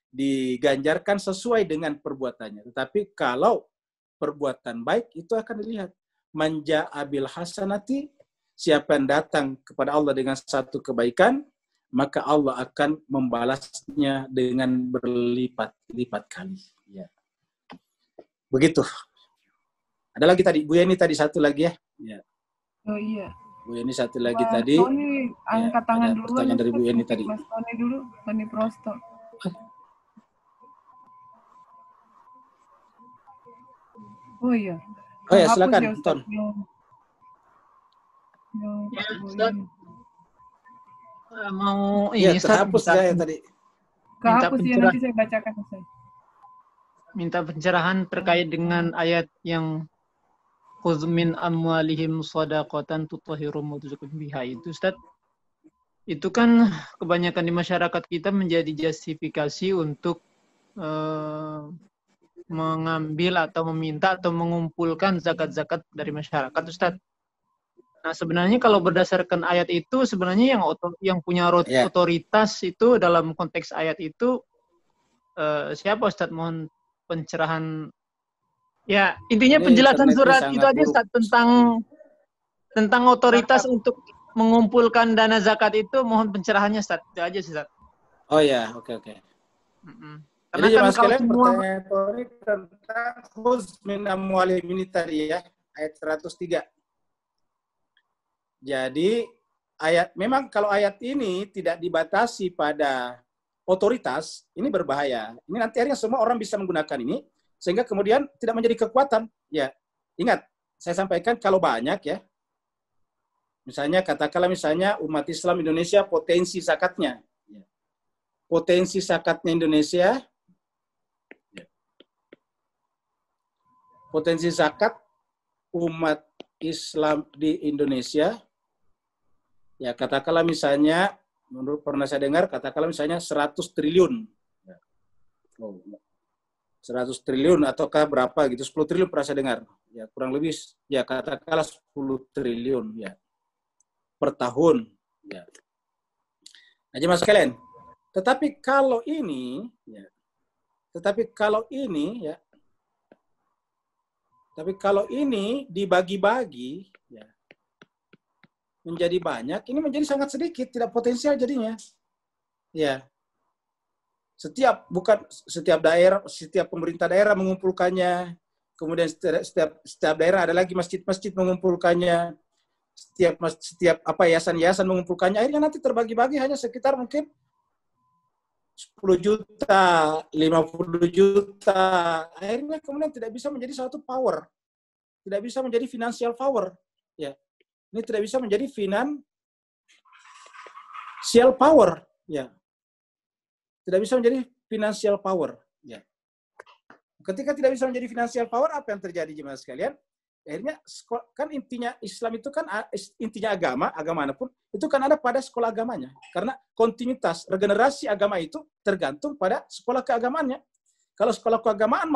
diganjarkan sesuai dengan perbuatannya. Tetapi kalau perbuatan baik itu akan dilihat. Manja abil hasanati, siapa yang datang kepada Allah dengan satu kebaikan, maka Allah akan membalasnya dengan berlipat-lipat kali. Ya. Begitu. Ada lagi tadi, Bu Yeni tadi satu lagi ya. Ya. Oh iya. Bu Yeni satu lagi tadi. Tony angkat tangan dulu. Pertanyaan dari Bu Yeni tadi. Mas Tony dulu, Tony Prosto. Oh iya. Oh ya, silakan, Ton. Ya, Ustaz. Mau ini Ustaz, hapus saya tadi. Kehapus ya, nanti saya bacakan Ustaz. Minta pencerahan terkait dengan ayat yang khudz min amwalihim shadaqatan tutahhirum wa tuzakkihim biha itu Ustaz. Itu kan kebanyakan di masyarakat kita menjadi justifikasi untuk mengambil atau meminta atau mengumpulkan zakat-zakat dari masyarakat Ustaz. Nah, sebenarnya kalau berdasarkan ayat itu sebenarnya yang punya otoritas itu dalam konteks ayat itu siapa Ustaz? Mohon pencerahan. Ya, intinya penjelasan surat itu aja Ustaz tentang otoritas untuk mengumpulkan dana zakat itu, mohon pencerahannya Ustaz. Itu aja Ustaz. Oh ya, oke. Karena jadi kan mas kalau kalian semua pertanyaan tentang khudz min amwalihim ini tadi ya, ayat 103. Jadi memang kalau ayat ini tidak dibatasi pada otoritas, ini berbahaya. Ini nanti akhirnya semua orang bisa menggunakan ini, sehingga kemudian tidak menjadi kekuatan. Ya, ingat, saya sampaikan kalau banyak ya, misalnya katakanlah umat Islam Indonesia potensi zakatnya. Potensi zakatnya Indonesia, potensi zakat umat Islam di Indonesia, ya katakanlah misalnya, menurut pernah saya dengar, katakanlah misalnya 100 triliun. 100 100 triliun ataukah berapa gitu, 10 triliun pernah saya dengar. Ya, kurang lebih ya katakanlah 10 triliun ya per tahun ya. Nah, jemaah sekalian, tetapi kalau ini ya, tapi kalau ini dibagi-bagi ya menjadi banyak, ini menjadi sangat sedikit, tidak potensial jadinya. Ya. Setiap daerah, setiap pemerintah daerah mengumpulkannya, kemudian setiap daerah ada lagi masjid-masjid mengumpulkannya, setiap yayasan-yayasan mengumpulkannya, akhirnya nanti terbagi-bagi hanya sekitar mungkin 10 juta, 50 juta, akhirnya kemudian tidak bisa menjadi suatu power, tidak bisa menjadi financial power, ya. Ini tidak bisa menjadi financial power, ya. Tidak bisa menjadi financial power. Ya. Ketika tidak bisa menjadi financial power, apa yang terjadi jemaah sekalian? Akhirnya kan intinya Islam itu kan intinya agama manapun itu kan ada pada sekolah agamanya. Karena kontinuitas regenerasi agama itu tergantung pada sekolah keagamaannya. Kalau sekolah keagamaan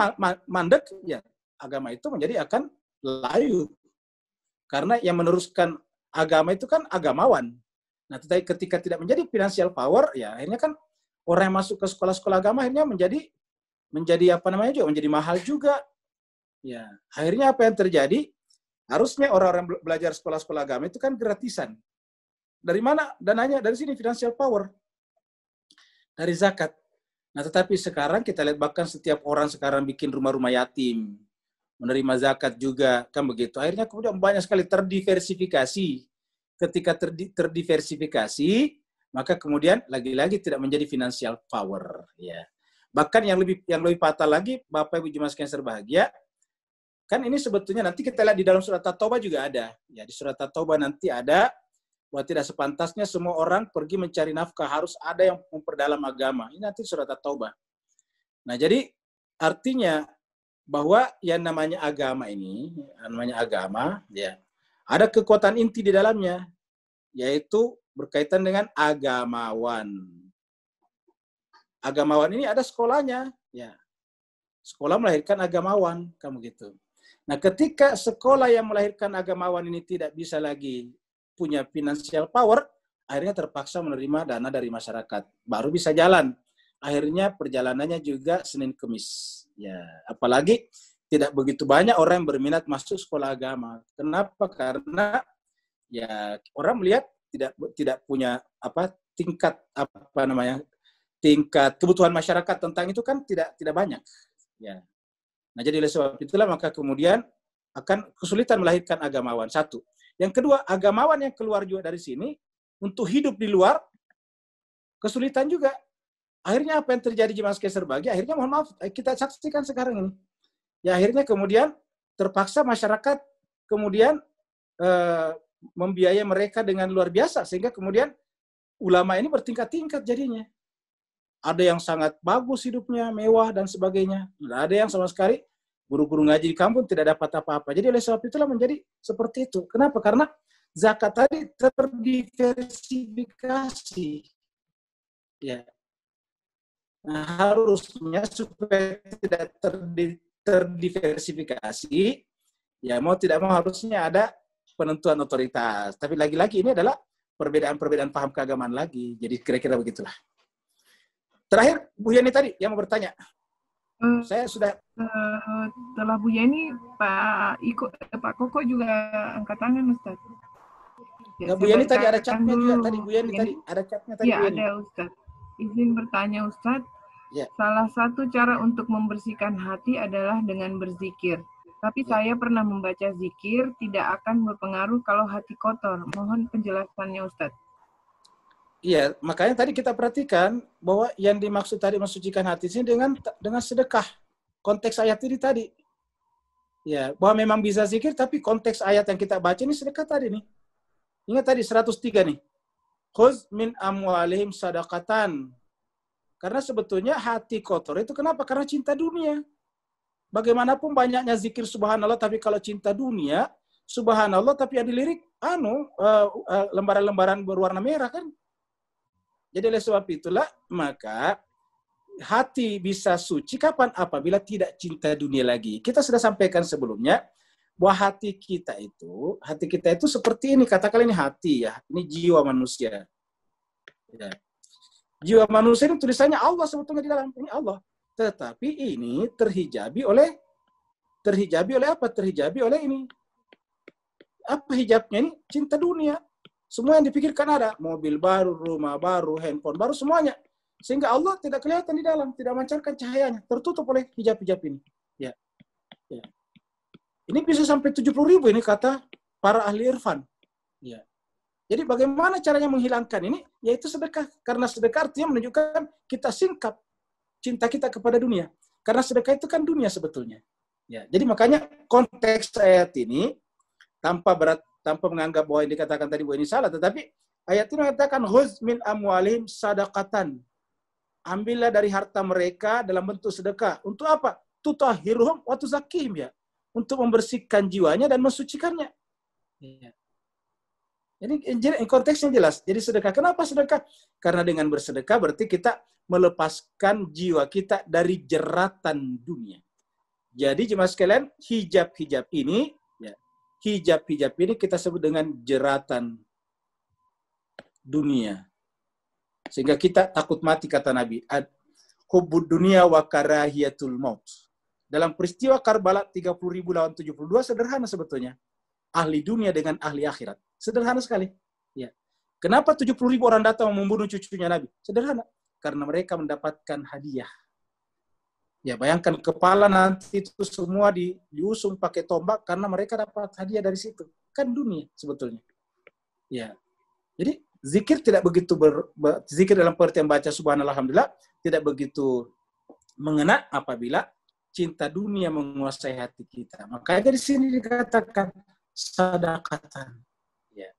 mandek, ya agama itu menjadi akan layu. Karena yang meneruskan agama itu kan agamawan. Nah, tetapi ketika tidak menjadi financial power, ya akhirnya kan orang yang masuk ke sekolah-sekolah agama akhirnya menjadi menjadi mahal juga. Ya, akhirnya apa yang terjadi? Harusnya orang-orang belajar sekolah-sekolah agama itu kan gratisan. Dari mana dananya? Dari sini financial power. Dari zakat. Nah, tetapi sekarang kita lihat bahkan setiap orang sekarang bikin rumah-rumah yatim, menerima zakat juga, kan begitu. Akhirnya kemudian banyak sekali terdiversifikasi. Ketika terdiversifikasi, maka kemudian lagi-lagi tidak menjadi financial power, ya. Bahkan yang lebih fatal lagi, Bapak Ibu jemaah sekalian berbahagia, kan ini sebetulnya nanti kita lihat di dalam surat At-Taubah juga ada. Ya, di surat At-Taubah nanti ada bahwa tidak sepantasnya semua orang pergi mencari nafkah, harus ada yang memperdalam agama. Ini nanti surat At-Taubah. Nah, jadi artinya bahwa yang namanya agama ini, ya, ada kekuatan inti di dalamnya, yaitu berkaitan dengan agamawan. Agamawan ini ada sekolahnya, ya. Sekolah melahirkan agamawan, kamu gitu. Nah, ketika sekolah yang melahirkan agamawan ini tidak bisa lagi punya financial power, akhirnya terpaksa menerima dana dari masyarakat, baru bisa jalan. Akhirnya perjalanannya juga Senin Kemis. Ya, apalagi tidak begitu banyak orang yang berminat masuk sekolah agama. Kenapa? Karena ya orang melihat tidak punya tingkat kebutuhan masyarakat tentang itu kan tidak banyak. Ya. Nah, jadi oleh sebab itulah maka kemudian akan kesulitan melahirkan agamawan. Satu. Yang kedua, agamawan yang keluar juga dari sini untuk hidup di luar kesulitan juga. Akhirnya apa yang terjadi jemaah sekalian berbagi? Akhirnya mohon maaf kita saksikan sekarang ini. Ya akhirnya kemudian terpaksa masyarakat kemudian membiayai mereka dengan luar biasa sehingga kemudian ulama ini bertingkat-tingkat jadinya. Ada yang sangat bagus hidupnya, mewah dan sebagainya. Ada yang sama sekali guru-guru ngaji di kampung tidak dapat apa-apa. Jadi oleh sebab itulah menjadi seperti itu. Kenapa? Karena zakat tadi terdiversifikasi. Ya. Nah, harusnya supaya tidak terdiversifikasi, ya mau tidak mau harusnya ada penentuan otoritas. Tapi lagi-lagi ini adalah perbedaan-perbedaan paham keagamaan lagi. Jadi kira-kira begitulah. Terakhir, Bu Yani tadi yang mau bertanya. Saya sudah... Setelah Bu Yani, Pak Koko juga angkat tangan, Ustaz. Ya, Bu Yani tadi ada chatnya juga. Tadi Bu Yani tadi ada chatnya tadi. Iya, ada Ustaz. Izin bertanya Ustaz. Ya. Salah satu cara untuk membersihkan hati adalah dengan berzikir. Tapi saya pernah membaca zikir tidak akan berpengaruh kalau hati kotor. Mohon penjelasannya Ustaz. Iya, makanya tadi kita perhatikan bahwa yang dimaksud tadi mensucikan hati ini dengan sedekah. Konteks ayat ini tadi. Ya, bahwa memang bisa zikir tapi konteks ayat yang kita baca ini sedekah tadi nih. Ingat tadi 103 nih. Khuz min amwalihim sadaqatan. Karena sebetulnya hati kotor itu kenapa? Karena cinta dunia. Bagaimanapun banyaknya zikir subhanallah, tapi kalau cinta dunia, subhanallah, tapi yang dilirik, lembaran-lembaran berwarna merah kan. Jadi oleh sebab itulah, maka hati bisa suci kapan? Apabila tidak cinta dunia lagi. Kita sudah sampaikan sebelumnya bahwa hati kita itu seperti ini. Katakan ini hati ya, ini jiwa manusia. Ya. Jiwa manusia ini tulisannya Allah sebetulnya di dalam, ini Allah. Tetapi ini terhijabi oleh apa? Terhijabi oleh ini. Apa hijabnya ini? Cinta dunia. Semua yang dipikirkan ada, mobil baru, rumah baru, handphone baru, semuanya. Sehingga Allah tidak kelihatan di dalam, tidak memancarkan cahayanya, tertutup oleh hijab-hijab ini. Ya. Ya. Ini bisa sampai 70.000 ini kata para ahli irfan. Ya. Jadi bagaimana caranya menghilangkan ini? Yaitu sedekah. Karena sedekah artinya menunjukkan kita singkap cinta kita kepada dunia. Karena sedekah itu kan dunia sebetulnya. Ya. Jadi makanya konteks ayat ini tanpa menganggap bahwa yang dikatakan tadi bahwa ini salah, tetapi ayat ini mengatakan khudz min amwalihim sadaqatan. Ambillah dari harta mereka dalam bentuk sedekah. Untuk apa? Tutahhiruhum wa tuzakkihim, ya. Untuk membersihkan jiwanya dan mensucikannya. Ya. Jadi konteksnya jelas. Jadi sedekah. Kenapa sedekah? Karena dengan bersedekah berarti kita melepaskan jiwa kita dari jeratan dunia. Jadi jemaah sekalian, hijab-hijab ini kita sebut dengan jeratan dunia. Sehingga kita takut mati, kata Nabi. Hubbud dunia wa karahiyatul maut. Dalam peristiwa Karbala 30.000 lawan 72 sederhana sebetulnya. Ahli dunia dengan ahli akhirat. Sederhana sekali. Ya. Kenapa 70.000 orang datang membunuh cucunya Nabi? Sederhana. Karena mereka mendapatkan hadiah. Ya, bayangkan kepala nanti itu semua diusung pakai tombak karena mereka dapat hadiah dari situ. Kan dunia sebetulnya. Ya. Jadi zikir tidak begitu zikir dalam pengertian baca subhanallah alhamdulillah tidak begitu mengena apabila cinta dunia menguasai hati kita. Makanya di sini dikatakan sadaqatan. Ya.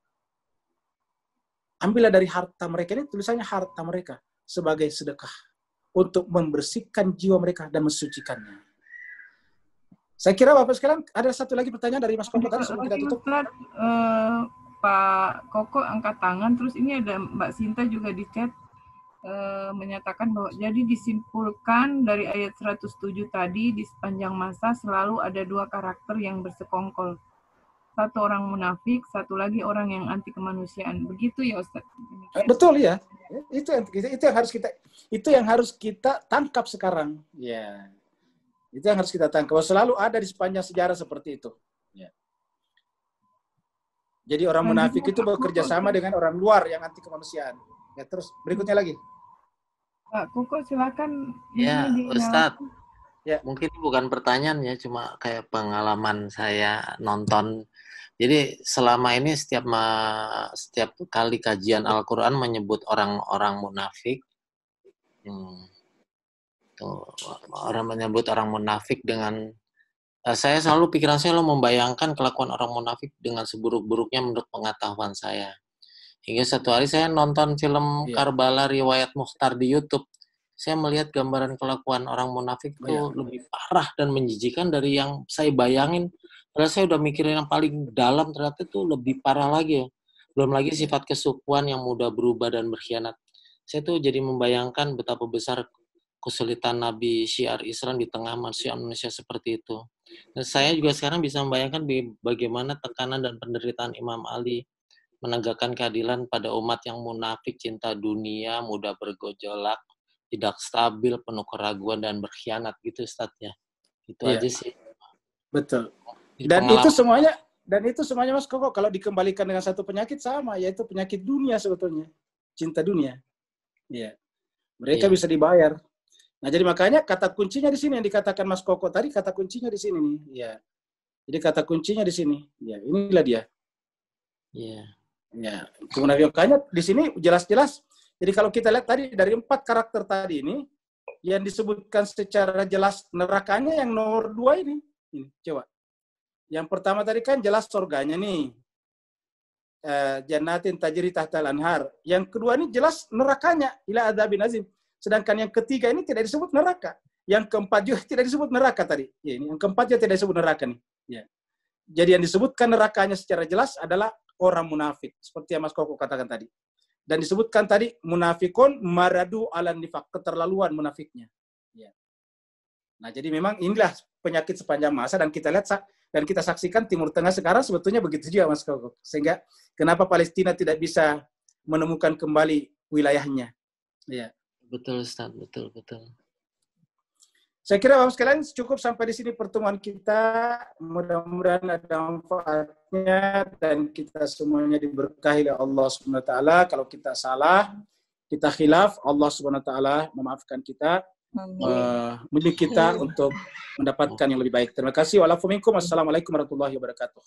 Ambillah dari harta mereka, ini tulisannya harta mereka sebagai sedekah untuk membersihkan jiwa mereka dan mensucikannya. Saya kira Bapak sekalian ada satu lagi pertanyaan dari Mas Koko tadi sebelum kita tutup. Pak Koko angkat tangan, terus ini ada Mbak Sinta juga di chat menyatakan bahwa jadi disimpulkan dari ayat 107 tadi di sepanjang masa selalu ada dua karakter yang bersekongkol. Satu orang munafik, satu lagi orang yang anti kemanusiaan. Begitu ya Ustaz? Betul ya. Itu yang harus kita tangkap sekarang. Ya. Itu yang harus kita tangkap. Selalu ada di sepanjang sejarah seperti itu. Ya. Jadi orang munafik itu bekerja sama dengan orang luar yang anti kemanusiaan. Ya, terus berikutnya lagi. Pak Koko silakan. Ya, Ustadz. Ya. Mungkin bukan pertanyaan ya, cuma kayak pengalaman saya nonton. Jadi selama ini setiap kali kajian Al-Quran menyebut orang-orang munafik. Orang menyebut orang munafik dengan saya selalu pikiran saya membayangkan kelakuan orang munafik dengan seburuk-buruknya menurut pengetahuan saya. Hingga satu hari saya nonton film Karbala riwayat Mukhtar di YouTube. Saya melihat gambaran kelakuan orang munafik itu lebih parah dan menjijikan dari yang saya bayangin. Padahal saya udah mikirin yang paling dalam, ternyata itu lebih parah lagi ya. Belum lagi sifat kesukuan yang mudah berubah dan berkhianat. Saya tuh jadi membayangkan betapa besar kesulitan Nabi Syiar Islam di tengah manusia Indonesia seperti itu. Dan saya juga sekarang bisa membayangkan bagaimana tekanan dan penderitaan Imam Ali menegakkan keadilan pada umat yang munafik, cinta dunia, mudah bergejolak, tidak stabil, penuh keraguan dan berkhianat gitu Ustaz ya. Itu aja sih. Betul. Dan itu semuanya Mas Koko kalau dikembalikan dengan satu penyakit sama, yaitu penyakit dunia sebetulnya. Cinta dunia. Iya. Mereka bisa dibayar. Nah, jadi makanya kata kuncinya di sini yang dikatakan Mas Koko tadi, kata kuncinya di sini nih. Ya. Jadi kata kuncinya di sini. Ya, inilah dia. Iya. Ya, kemudian di sini jelas-jelas. Jadi kalau kita lihat tadi dari 4 karakter tadi ini yang disebutkan secara jelas nerakanya yang nomor 2 ini. Ini coba. Yang pertama tadi kan jelas surganya nih. Jannatin tajri tahtal anhar. Yang kedua ini jelas nerakanya ila adzabin azim. Sedangkan yang ketiga ini tidak disebut neraka. Yang keempat juga tidak disebut neraka tadi. Ya, ini yang keempat juga tidak disebut neraka nih. Ya. Jadi yang disebutkan nerakanya secara jelas adalah orang munafik. Seperti yang Mas Koko katakan tadi. Dan disebutkan tadi munafikun maradu ala nifaq, keterlaluan munafiknya. Ya. Nah, jadi memang inilah penyakit sepanjang masa, dan kita lihat dan kita saksikan Timur Tengah sekarang sebetulnya begitu juga, Mas Koko. Sehingga kenapa Palestina tidak bisa menemukan kembali wilayahnya. Ya. Betul, Ustaz, betul. Saya kira Bapak sekalian cukup sampai di sini pertemuan kita. Mudah-mudahan ada manfaatnya dan kita semuanya diberkahi oleh Allah Subhanahu wa taala. Kalau kita salah, kita khilaf, Allah Subhanahu wa taala memaafkan kita, mendidik kita untuk mendapatkan yang lebih baik. Terima kasih. Wa'alaikumsalam warahmatullahi wabarakatuh.